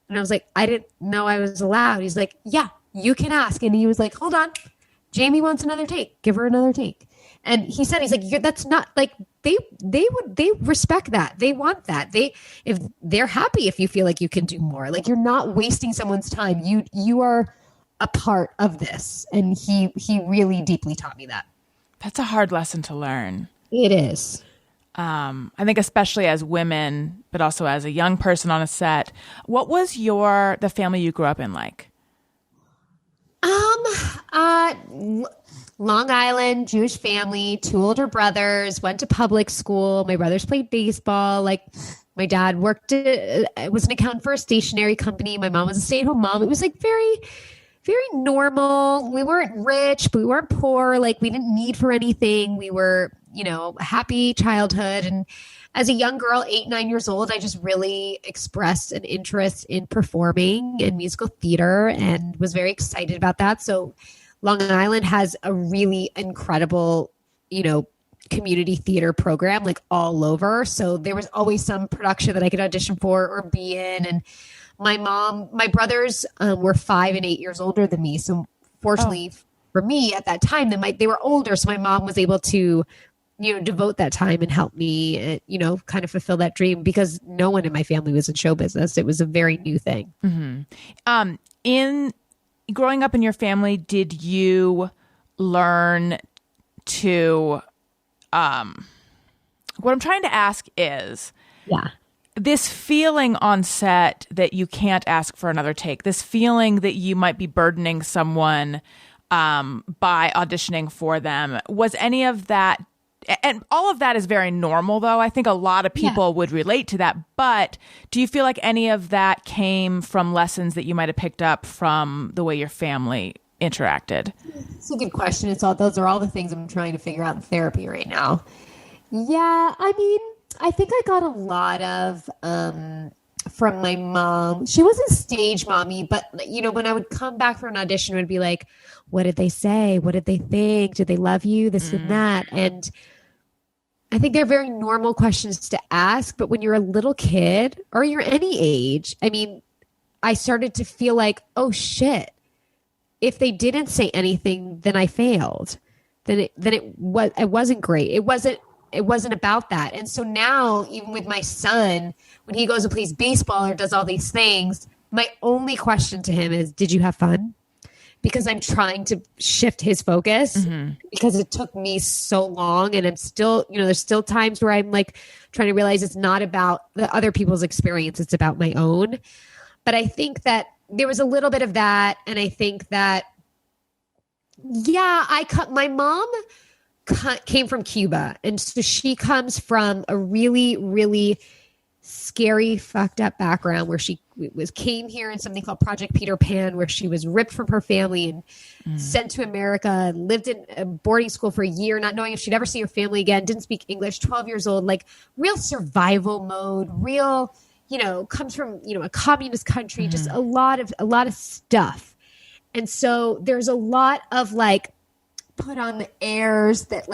And I was like, I didn't know I was allowed. He's like, yeah, you can ask. And he was like, hold on. Jamie wants another take. Give her another take. And he said, he's like, that's not like, they respect that. They want that. If they're happy if you feel like you can do more, like you're not wasting someone's time. You are a part of this. And he really deeply taught me that. That's a hard lesson to learn. It is. I think especially as women, but also as a young person on a set, what was the family you grew up in like? Long Island, Jewish family, 2 older brothers, went to public school. My brothers played baseball. Like my dad was an accountant for a stationery company. My mom was a stay-at-home mom. It was like very, very normal. We weren't rich, but we weren't poor. Like we didn't need for anything. We were, a happy childhood. And as a young girl, 8, 9 years old, I just really expressed an interest in performing and musical theater and was very excited about that. So Long Island has a really incredible, community theater program like all over. So there was always some production that I could audition for or be in. And my brothers were 5 and 8 years older than me. So fortunately for me at that time, they were older. So my mom was able to, devote that time and help me, kind of fulfill that dream because no one in my family was in show business. It was a very new thing. Mm-hmm. In growing up in your family, did you learn to, what I'm trying to ask is, this feeling on set that you can't ask for another take, this feeling that you might be burdening someone by auditioning for them, was any of that, and all of that is very normal though. I think a lot of people would relate to that, but do you feel like any of that came from lessons that you might have picked up from the way your family interacted? It's a good question. Those are all the things I'm trying to figure out in therapy right now. Yeah. I mean, I think I got a lot of, from my mom. She wasn't stage mommy, but when I would come back for an audition, it would be like, what did they say? What did they think? Did they love you? This and that. And I think they're very normal questions to ask, but when you're a little kid or you're any age, I mean, I started to feel like, oh shit, if they didn't say anything, then I failed. Then it wasn't great. It wasn't about that. And so now, even with my son, when he goes and plays baseball or does all these things, my only question to him is, did you have fun? Because I'm trying to shift his focus because it took me so long. And I'm still, there's still times where I'm like trying to realize it's not about the other people's experience. It's about my own. But I think that there was a little bit of that. And I think that Yeah, my mom came from Cuba. And so she comes from a really, really scary, fucked up background where she came here in something called Project Peter Pan, where she was ripped from her family and sent to America and lived in a boarding school for a year, not knowing if she'd ever see her family again, didn't speak English, 12 years old, like real survival mode, real, comes from, a communist country, just a lot of stuff. And so there's a lot of like, put on the airs that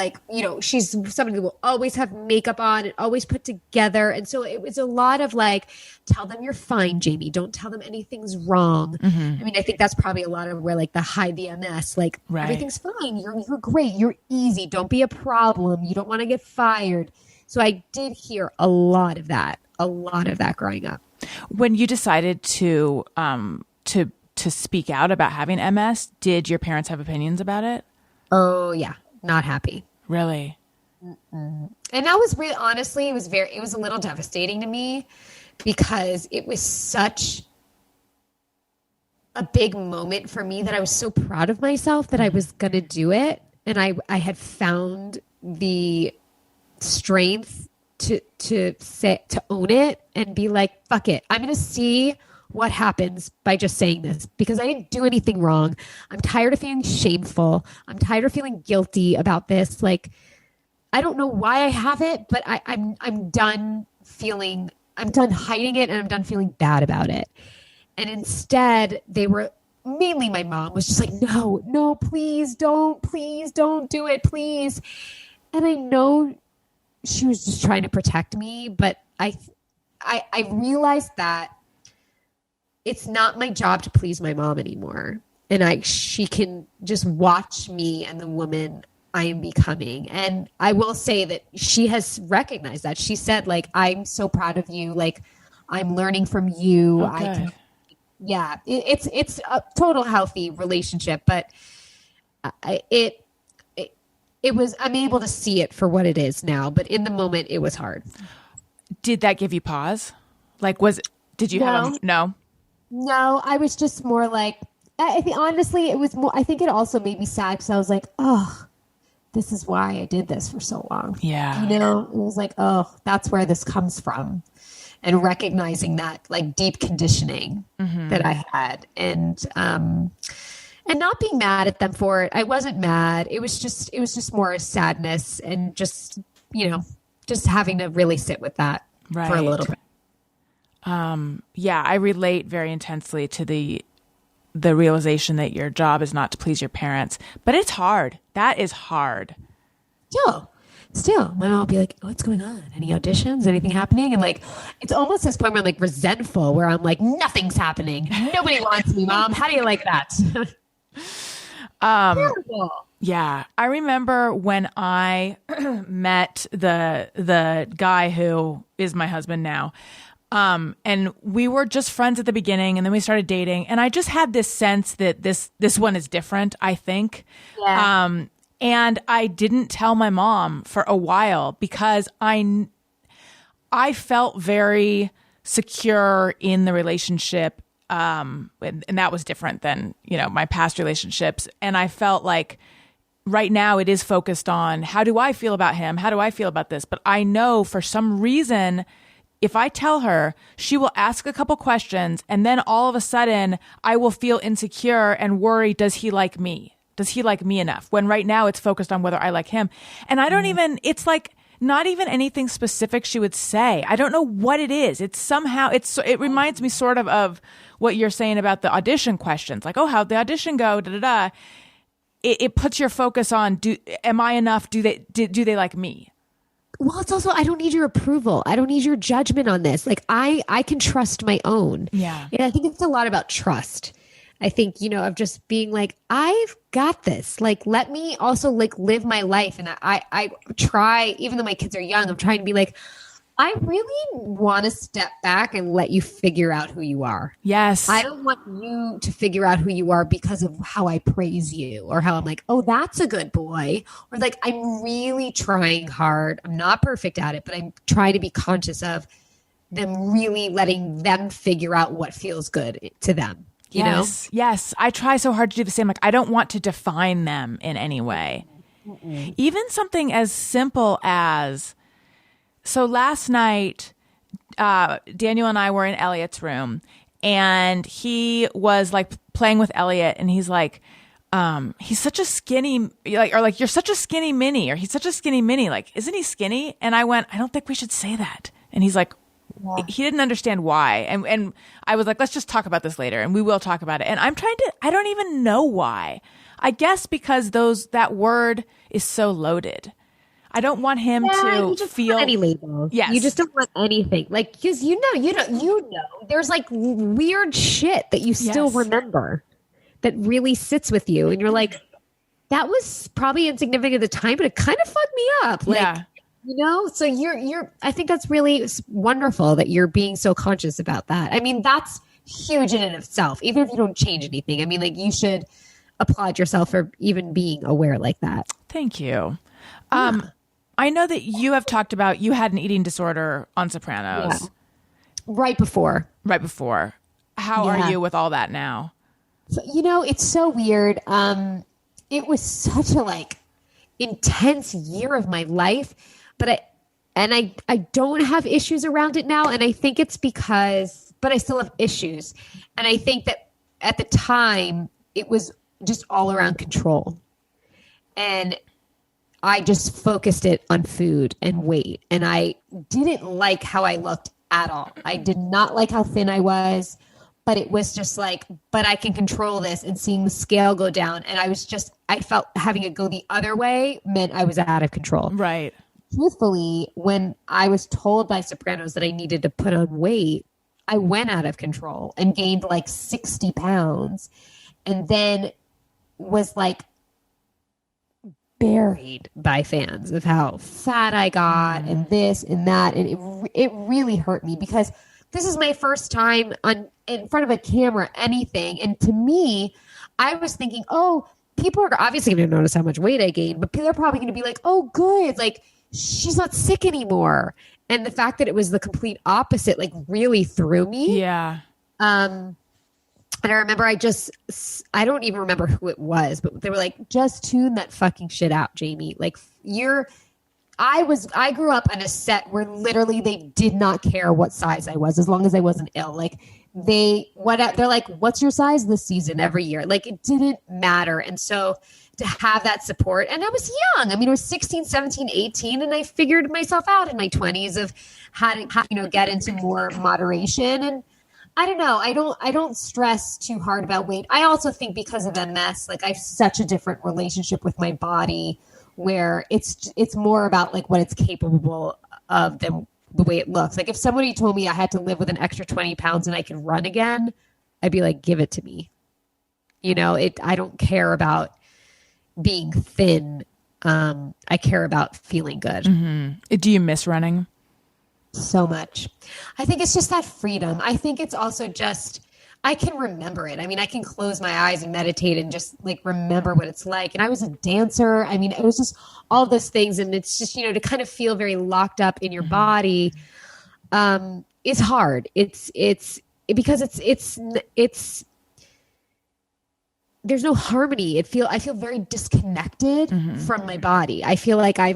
she's somebody who will always have makeup on and always put together. And so it was a lot of like, tell them you're fine, Jamie. Don't tell them anything's wrong. I mean, I think that's probably a lot of where like the hide the MS, like everything's fine. You're great. You're easy. Don't be a problem. You don't want to get fired. So I did hear a lot of that growing up. When you decided to speak out about having MS, did your parents have opinions about it? Oh yeah. Not happy. Really? Mm-mm. And that was really, honestly, it was a little devastating to me because it was such a big moment for me that I was so proud of myself that I was going to do it. And I had found the strength to own it and be like, fuck it. I'm going to see what happens by just saying this because I didn't do anything wrong. I'm tired of feeling shameful. I'm tired of feeling guilty about this. Like, I don't know why I have it, but I'm done hiding it and I'm done feeling bad about it. And instead mainly my mom was just like, no, please don't do it, please. And I know she was just trying to protect me, but I realized that it's not my job to please my mom anymore. And she can just watch me and the woman I am becoming. And I will say that she has recognized that. She said, like, I'm so proud of you. Like, I'm learning from you. Okay. It's a total healthy relationship, but it was, I'm able to see it for what it is now, but in the moment it was hard. Did that give you pause? Like, did you have no? No, I was just more like, I think honestly, it was more, I think it also made me sad because I was like, oh, this is why I did this for so long. Yeah. It was like, oh, that's where this comes from. And recognizing that like deep conditioning that I had and not being mad at them for it. I wasn't mad. It was just more a sadness and just having to really sit with that for a little bit. Yeah, I relate very intensely to the realization that your job is not to please your parents, but it's hard. That is hard. Still, my mom will be like, oh, what's going on? Any auditions? Anything happening? And like, it's almost this point where I'm like resentful, where I'm like, nothing's happening. Nobody wants me, Mom. How do you like that? Terrible. Yeah. I remember when I met the guy who is my husband now. And we were just friends at the beginning and then we started dating and I just had this sense that this one is different, I think. Yeah. And I didn't tell my mom for a while because I felt very secure in the relationship. And that was different than, my past relationships. And I felt like right now it is focused on how do I feel about him? How do I feel about this? But I know for some reason, if I tell her, she will ask a couple questions and then all of a sudden I will feel insecure and worry, does he like me? Does he like me enough? When right now it's focused on whether I like him. And I don't even, it's like not even anything specific she would say. I don't know what it is. It's somehow, it reminds me sort of what you're saying about the audition questions. Like, oh, how'd the audition go? Da, da, da. It puts your focus on, am I enough? Do they like me? Well, it's also, I don't need your approval. I don't need your judgment on this. Like I can trust my own. Yeah. And I think it's a lot about trust. I think, of just being like, I've got this. Like, let me also like live my life. And I try, even though my kids are young, I'm trying to be like, I really want to step back and let you figure out who you are. Yes. I don't want you to figure out who you are because of how I praise you or how I'm like, oh, that's a good boy. Or like, I'm really trying hard. I'm not perfect at it, but I'm trying to be conscious of them really letting them figure out what feels good to them. you know? Yes. I try so hard to do the same. Like, I don't want to define them in any way. Even something as simple as, so last night, Daniel and I were in Elliot's room, and he was like playing with Elliot, and he's like, he's such a skinny, like, you're such a skinny mini, or he's such a skinny mini. Like, isn't he skinny? And I went, I don't think we should say that. And he's like, he didn't understand why. And I was like, let's just talk about this later, and we will talk about it. And I don't even know why. I guess because that word is so loaded. I don't want him to feel any label. Yes. You just don't want anything. Like, because you know, there's like weird shit that you still remember that really sits with you. And you're like, that was probably insignificant at the time, but it kind of fucked me up. Like, you know, so I think that's really wonderful that you're being so conscious about that. I mean, that's huge in and of itself, even if you don't change anything. I mean, like, you should applaud yourself for even being aware like that. Thank you. I know that you have talked about you had an eating disorder on Sopranos. Yeah. Right before. How are you with all that now? So, you know, it's so weird. It was such a like intense year of my life, but I don't have issues around it now. And I think it's but I still have issues. And I think that at the time it was just all around control. And I just focused it on food and weight. And I didn't like how I looked at all. I did not like how thin I was, but it was just like, but I can control this, and seeing the scale go down. And I felt having it go the other way meant I was out of control. Right. Truthfully, when I was told by Sopranos that I needed to put on weight, I went out of control and gained like 60 pounds, and then was like buried by fans of how fat I got and this and that. And it really hurt me, because this is my first time in front of a camera, anything. And to me, I was thinking, oh, people are obviously going to notice how much weight I gained, but people are probably going to be like, oh, good. Like, she's not sick anymore. And the fact that it was the complete opposite, like, really threw me. Yeah. And I remember I don't even remember who it was, but they were like, just tune that fucking shit out, Jamie. Like, I grew up on a set where literally they did not care what size I was, as long as I wasn't ill. Like, they're like, what's your size this season every year? Like, it didn't matter. And so to have that support, and I was young. I mean, I was 16, 17, 18, and I figured myself out in my 20s of how to get into more moderation. And I don't know. I don't stress too hard about weight. I also think because of MS, like, I have such a different relationship with my body, where it's more about like what it's capable of than the way it looks. Like, if somebody told me I had to live with an extra 20 pounds and I could run again, I'd be like, give it to me. You know, I don't care about being thin. I care about feeling good. Mm-hmm. Do you miss running? So much. I think it's just that freedom. I think it's also just, I can remember it. I mean, I can close my eyes and meditate and just like remember what it's like. And I was a dancer. I mean, it was just all those things. And it's just, to kind of feel very locked up in your body is hard. It's because it's there's no harmony. I feel very disconnected from my body. I feel like I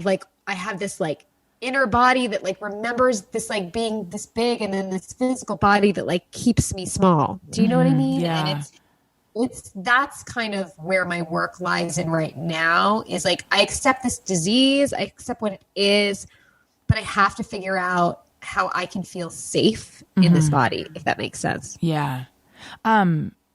have this like inner body that like remembers this like being this big, and then this physical body that like keeps me small. Do you know what I mean? Yeah. And that's kind of where my work lies in right now, is like, I accept this disease, I accept what it is, but I have to figure out how I can feel safe in this body, if that makes sense. Yeah.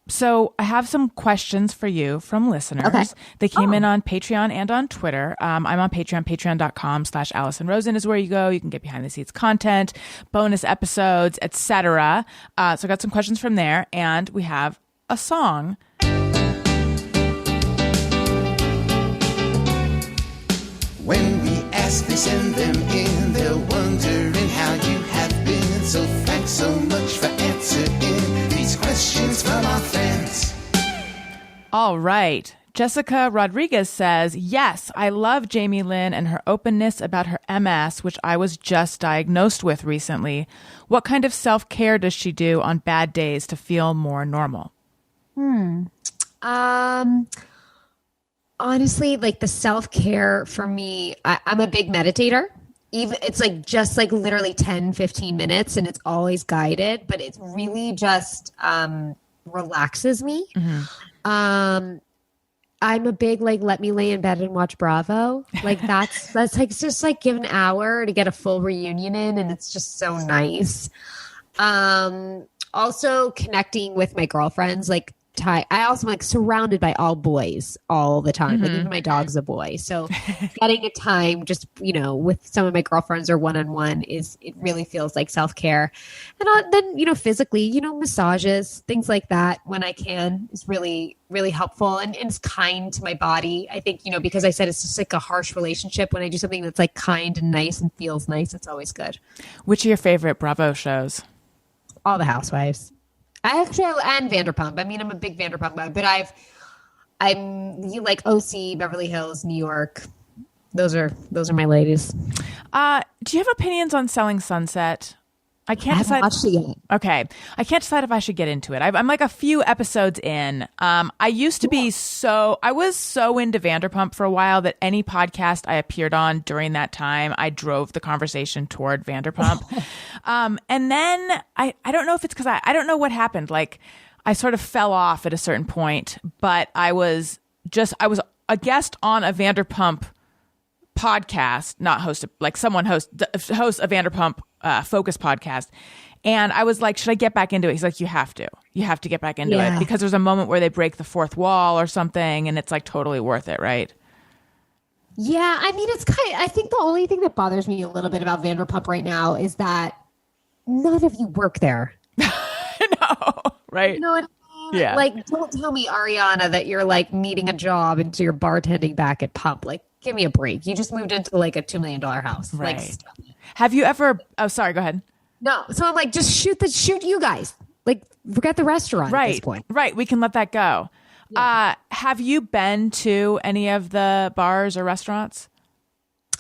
So I have some questions for you from listeners. Okay. They came in on Patreon and on Twitter. I'm on Patreon. Patreon.com/Alison Rosen is where you go. You can get behind the scenes content, bonus episodes, etc. So I got some questions from there, and we have a song. When we ask, they send them in. They're wondering how you have been. So thanks so much for answering these questions from our fans. All right. Jessica Rodriguez says, yes, I love Jamie-Lynn and her openness about her MS, which I was just diagnosed with recently. What kind of self-care does she do on bad days to feel more normal? Honestly, like the self-care for me, I'm a big meditator. Even it's like just like literally 10, 15 minutes and it's always guided, but it really just relaxes me. I'm a big like let me lay in bed and watch Bravo. Like that's like it's just like give an hour to get a full reunion in, and it's just so nice. Also connecting with my girlfriends, like I also am like surrounded by all boys all the time. Like even my dog's a boy. So getting a time just, with some of my girlfriends or one-on-one it really feels like self-care. And then, physically, massages, things like that when I can is really, really helpful and it's kind to my body. I think, because I said it's just like a harsh relationship. When I do something that's like kind and nice and feels nice, it's always good. Which are your favorite Bravo shows? All the Housewives. And Vanderpump. I mean, I'm a big Vanderpump guy, but you like OC, Beverly Hills, New York. Those are my ladies. Do you have opinions on Selling Sunset? I can't decide. Watched it yet. Okay. I can't decide if I should get into it. I'm like a few episodes in. I used to be I was so into Vanderpump for a while that any podcast I appeared on during that time, I drove the conversation toward Vanderpump. And then I don't know if it's because I don't know what happened. Like I sort of fell off at a certain point, but I was a guest on a Vanderpump podcast, not hosted, like someone hosts a Vanderpump Focus podcast. And I was like, should I get back into it? He's like, you have to get back into it because there's a moment where they break the fourth wall or something and it's like totally worth it. Right. Yeah. I mean, I think the only thing that bothers me a little bit about Vanderpump right now is that none of you work there. No. Right. You know what I mean? Yeah. Like, don't tell me, Ariana, that you're like needing a job and so you're bartending back at Pump. Like, give me a break. You just moved into like a $2 million house. Right. Like, have you ever? Oh, sorry. Go ahead. No. So I'm like, just shoot you guys. Like, forget the restaurant at this point. Right. We can let that go. Yeah. Have you been to any of the bars or restaurants?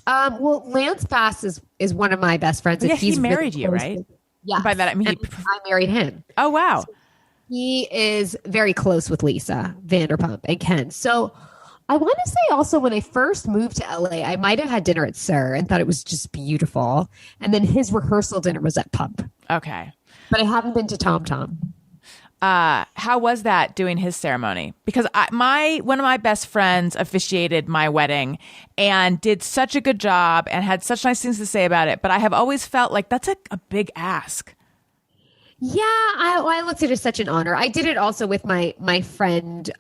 Well, Lance Bass is one of my best friends. Yeah, he married you, right? Yeah. By that I mean I married him. Oh wow. So he is very close with Lisa Vanderpump and Ken. So I want to say also when I first moved to LA, I might have had dinner at Sir and thought it was just beautiful. And then his rehearsal dinner was at Pump. Okay. But I haven't been to Tom Tom. How was that doing his ceremony? Because one of my best friends officiated my wedding and did such a good job and had such nice things to say about it. But I have always felt like that's a big ask. Yeah, I looked at it as such an honor. I did it also with my friend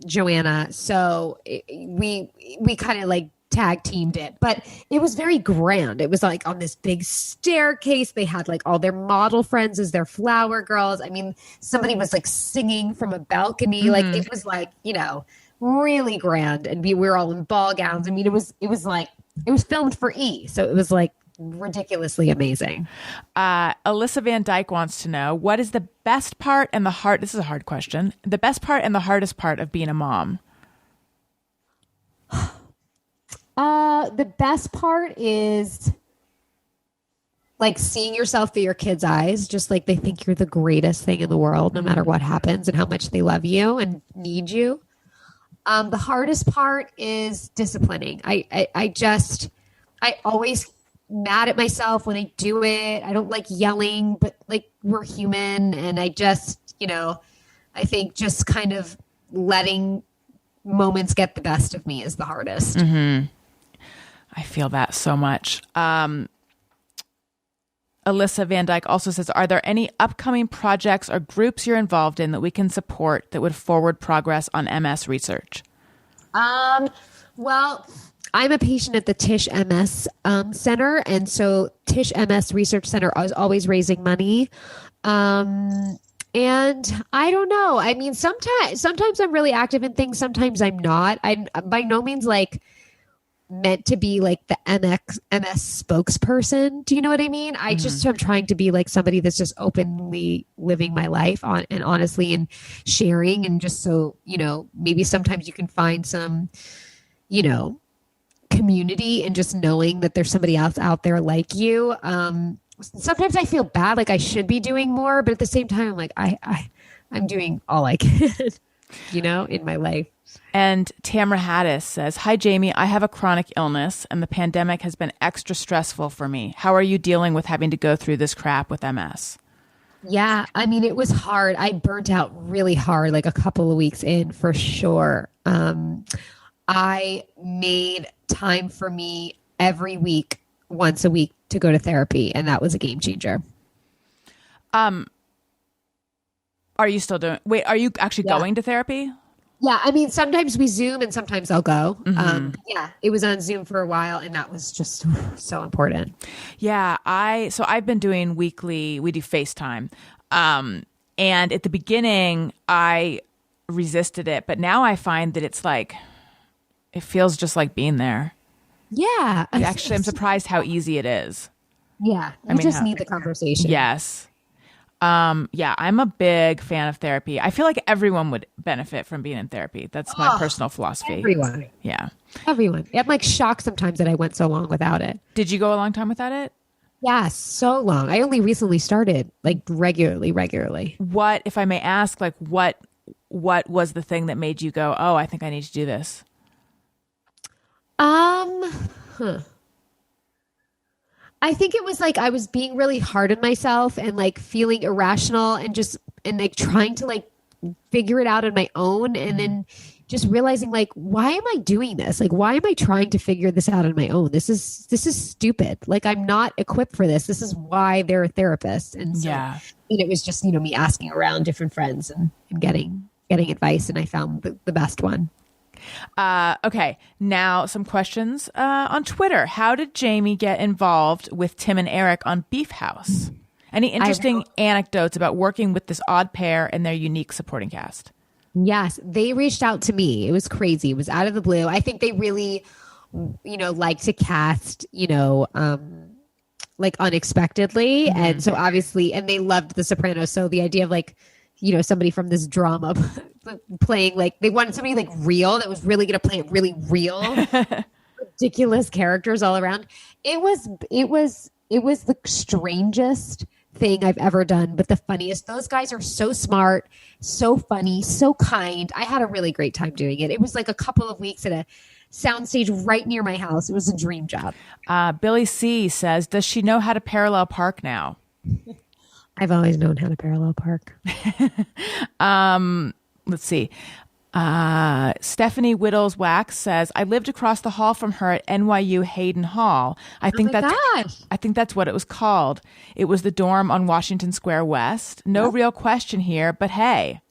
Joanna. So we kind of like tag teamed it, but it was very grand. It was like on this big staircase. They had like all their model friends as their flower girls. I mean, somebody was like singing from a balcony. Mm-hmm. Like it was like, really grand. And we were all in ball gowns. I mean, it was filmed for E. So it was like ridiculously amazing. Alyssa Van Dyke wants to know, what is the best part and this is a hard question, the best part and the hardest part of being a mom? The best part is like seeing yourself through your kids' eyes, just like they think you're the greatest thing in the world, no matter what happens and how much they love you and need you. The hardest part is disciplining. I always mad at myself when I do it. I don't like yelling, but like we're human. And I just, I think just kind of letting moments get the best of me is the hardest. Mm-hmm. I feel that so much. Alyssa Van Dyke also says, are there any upcoming projects or groups you're involved in that we can support that would forward progress on MS research? Well, I'm a patient at the Tisch MS Center. And so Tisch MS Research Center is always raising money. And I don't know. I mean, sometimes I'm really active in things. Sometimes I'm not. I'm by no means like meant to be like the MS spokesperson. Do you know what I mean? I just am trying to be like somebody that's just openly living my life and honestly and sharing. And just so, maybe sometimes you can find some, community and just knowing that there's somebody else out there like you. Sometimes I feel bad, like I should be doing more, but at the same time, I'm like, I'm doing all I can. in my life. And Tamra Hattis says, "Hi, Jamie. I have a chronic illness and the pandemic has been extra stressful for me. How are you dealing with having to go through this crap with MS?" Yeah, I mean, it was hard. I burnt out really hard, like a couple of weeks in for sure. I made time for me every week, once a week, to go to therapy, and that was a game changer. Are you still doing? Wait, are you actually going to therapy? Yeah, I mean, sometimes we Zoom and sometimes I'll go. Yeah, it was on Zoom for a while, and that was just so important. Yeah, I've been doing weekly. We do FaceTime, and at the beginning I resisted it, but now I find that it's like it feels just like being there. Yeah, Actually, I'm surprised how easy it is. Yeah, you just need the conversation. Yes. Yeah, I'm a big fan of therapy. I feel like everyone would benefit from being in therapy. That's my personal philosophy. Everyone. Yeah. Everyone. I'm like shocked sometimes that I went so long without it. Did you go a long time without it? Yeah, so long. I only recently started, like regularly. What, if I may ask, like what was the thing that made you go, "Oh, I think I need to do this"? I think it was like I was being really hard on myself and like feeling irrational and like trying to like figure it out on my own, and then just realizing like, why am I doing this? Like, why am I trying to figure this out on my own? This is stupid. Like, I'm not equipped for this. This is why they're a therapist. And so, and it was just, me asking around different friends and getting advice, and I found the best one. Okay, now some questions on Twitter. How did Jamie get involved with Tim and Eric on Beef House? Any interesting anecdotes about working with this odd pair and their unique supporting cast? Yes, they reached out to me. It was crazy. It was out of the blue. I think they really, like to cast, like unexpectedly. Mm-hmm. And so obviously, and they loved The Sopranos. So the idea of like, somebody from this drama playing, like, they wanted somebody like real that was really going to play it really real, ridiculous characters all around. It was the strangest thing I've ever done, but the funniest. Those guys are so smart, so funny, so kind. I had a really great time doing it. It was like a couple of weeks at a soundstage right near my house. It was a dream job. Billy C says, "Does she know how to parallel park now?" I've always known how to parallel park. Let's see. Stephanie Whittles Wax says, "I lived across the hall from her at NYU Hayden Hall. I think that's what it was called. It was the dorm on Washington Square West. No real question here, but hey."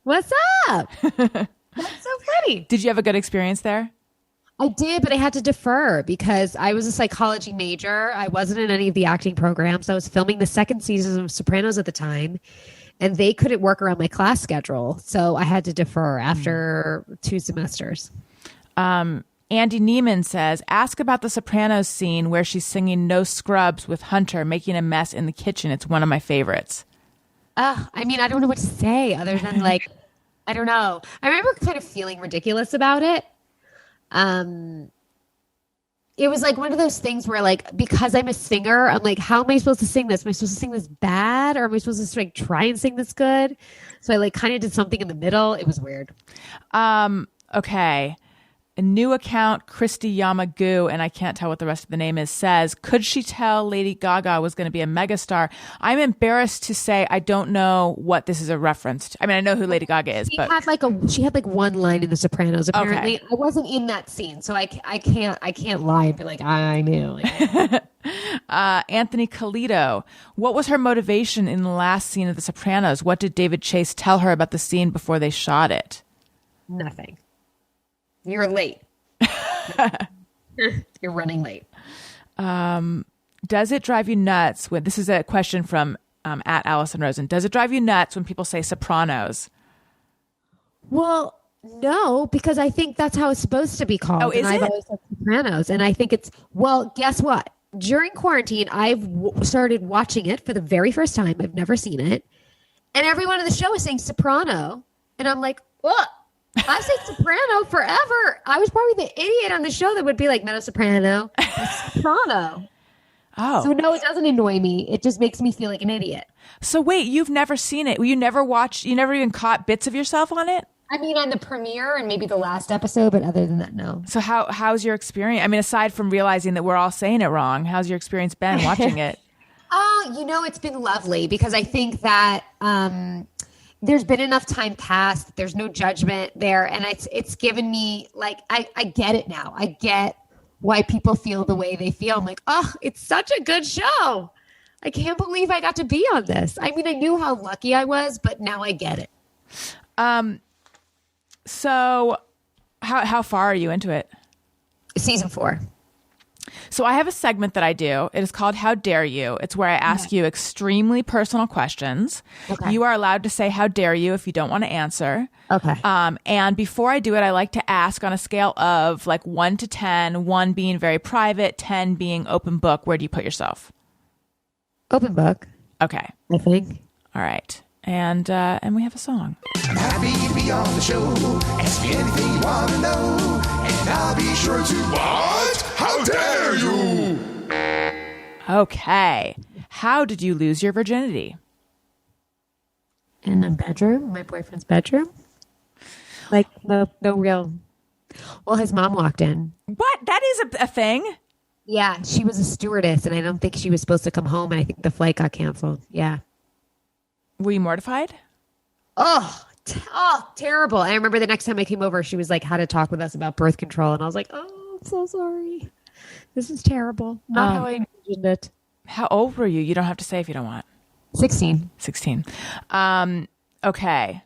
What's up? That's so funny. Did you have a good experience there? I did, but I had to defer because I was a psychology major. I wasn't in any of the acting programs. I was filming the second season of Sopranos at the time, and they couldn't work around my class schedule. So I had to defer after 2 semesters. Andy Neiman says, "Ask about the Sopranos scene where she's singing No Scrubs with Hunter making a mess in the kitchen. It's one of my favorites." I mean, I don't know what to say other than like, I don't know. I remember kind of feeling ridiculous about it. It was like one of those things where like, because I'm a singer, I'm like, how am I supposed to sing this? Am I supposed to sing this bad, or am I supposed to like try and sing this good? So I like kind of did something in the middle. It was weird. Okay. A new account, Christy Yamagu, and I can't tell what the rest of the name is, says, "Could she tell Lady Gaga was going to be a megastar?" I'm embarrassed to say I don't know what this is a reference to. I mean, I know who Lady Gaga is, but she had like one line in The Sopranos. Apparently, I wasn't in that scene, so I can't lie and be like I knew. Anthony Calito, what was her motivation in the last scene of The Sopranos? What did David Chase tell her about the scene before they shot it? Nothing. You're late. You're running late. Does it drive you nuts when, this is a question from at Alison Rosen, does it drive you nuts when people say Sopranos? Well, no, because I think that's how it's supposed to be called. Oh, is and I've always said Sopranos. And I think it's, well, guess what? During quarantine, I've started watching it for the very first time. I've never seen it. And everyone in the show is saying Soprano. And I'm like, what? I've said Soprano forever. I was probably the idiot on the show that would be like, Mezzo Soprano, Soprano. Oh. So no, it doesn't annoy me. It just makes me feel like an idiot. So wait, you've never seen it? You never even caught bits of yourself on it? I mean, on the premiere and maybe the last episode, but other than that, no. So how's your experience? I mean, aside from realizing that we're all saying it wrong, how's your experience been watching it? It's been lovely because I think that there's been enough time passed. There's no judgment there. And it's given me, like, I get it now. I get why people feel the way they feel. I'm like, oh, it's such a good show. I can't believe I got to be on this. I mean, I knew how lucky I was, but now I get it. So how far are you into it? Season 4. So I have a segment that I do. It is called How Dare You? It's where I ask you extremely personal questions. Okay. You are allowed to say how dare you if you don't want to answer. Okay. And before I do it, I like to ask on a scale of like 1 to 10, 1 being very private, 10 being open book. Where do you put yourself? Open book. Okay. I think. All right. And we have a song. I'm happy to be on the show. Ask me anything you want to know, and I'll be sure to what? How dare you? Okay. How did you lose your virginity? In a bedroom, my boyfriend's bedroom. Like no real. Well, his mom walked in. What? That is a thing? Yeah, she was a stewardess, and I don't think she was supposed to come home, and I think the flight got canceled. Yeah. Were you mortified? Oh, terrible. I remember the next time I came over, she was like, how to talk with us about birth control. And I was like, oh, I'm so sorry. This is terrible. Not how I envisioned it. How old were you? You don't have to say if you don't want. 16. 16. Okay.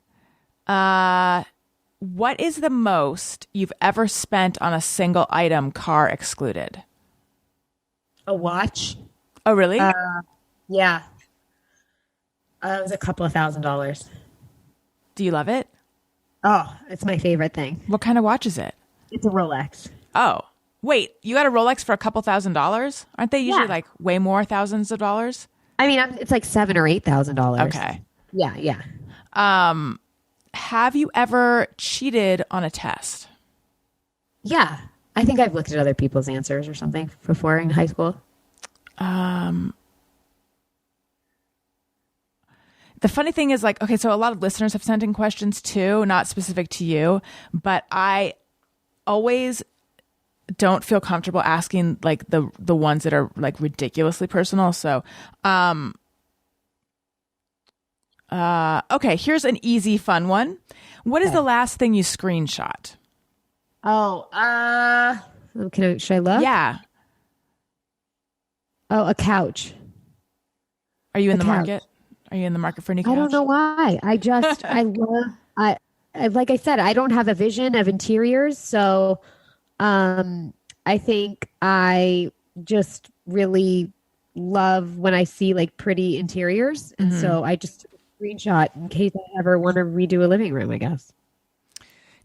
What is the most you've ever spent on a single item, car excluded? A watch? Oh, really? Yeah. It was a couple of $1,000s. Do you love it? Oh, it's my favorite thing. What kind of watch is it? It's a Rolex. Oh, wait, you got a Rolex for a couple $1,000s? Aren't they usually like way more thousands of dollars? I mean, it's like $7,000 or $8,000. Okay. Yeah. Have you ever cheated on a test? Yeah. I think I've looked at other people's answers or something before in high school. The funny thing is, like, okay, so a lot of listeners have sent in questions too, not specific to you, but I always don't feel comfortable asking like the ones that are like ridiculously personal. So, okay, here's an easy, fun one. What is the last thing you screenshot? Oh, should I look? Yeah. Oh, a couch. Are you in the couch. market? Are you in the market for a new couch? I don't know why. Like I said, I don't have a vision of interiors. So I think I just really love when I see like pretty interiors. And so I just took a screenshot in case I ever want to redo a living room, I guess.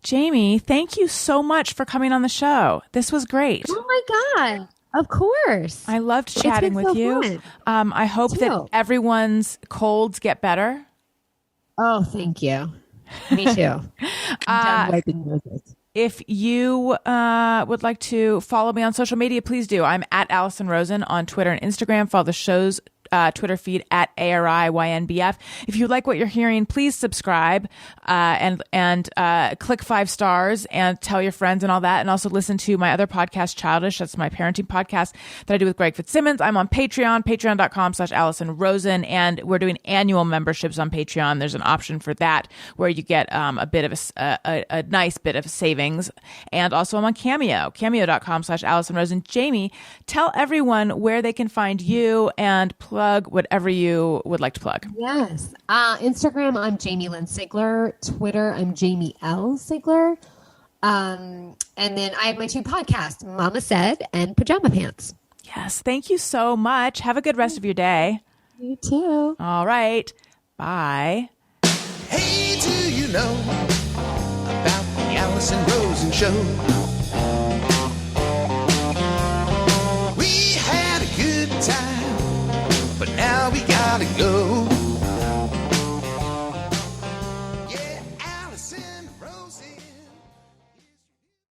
Jamie, thank you so much for coming on the show. This was great. Oh my God. Of course. I loved chatting with you. I hope that everyone's colds get better. Oh, thank you. Me too. I'm done wiping noses. If you would like to follow me on social media, please do. I'm at Alison Rosen on Twitter and Instagram. Follow the show's Twitter feed at ariynbf. If you like what you're hearing, please subscribe and click 5 stars and tell your friends and all that. And also listen to my other podcast, Childish. That's my parenting podcast that I do with Greg Fitzsimmons. I'm on Patreon, patreon.com/Alison Rosen. And we're doing annual memberships on Patreon. There's an option for that where you get a bit of a nice bit of savings. And also I'm on Cameo, cameo.com/Alison Rosen. Jamie, tell everyone where they can find you and plug whatever you would like to plug. Yes. Instagram, I'm Jamie-Lynn Sigler. Twitter, I'm Jamie L. Sigler. And then I have my 2 podcasts, Mama Said and Pajama Pants. Yes. Thank you so much. Have a good rest of your day. You too. All right. Bye. Hey, do you know about the Alison Rosen Show?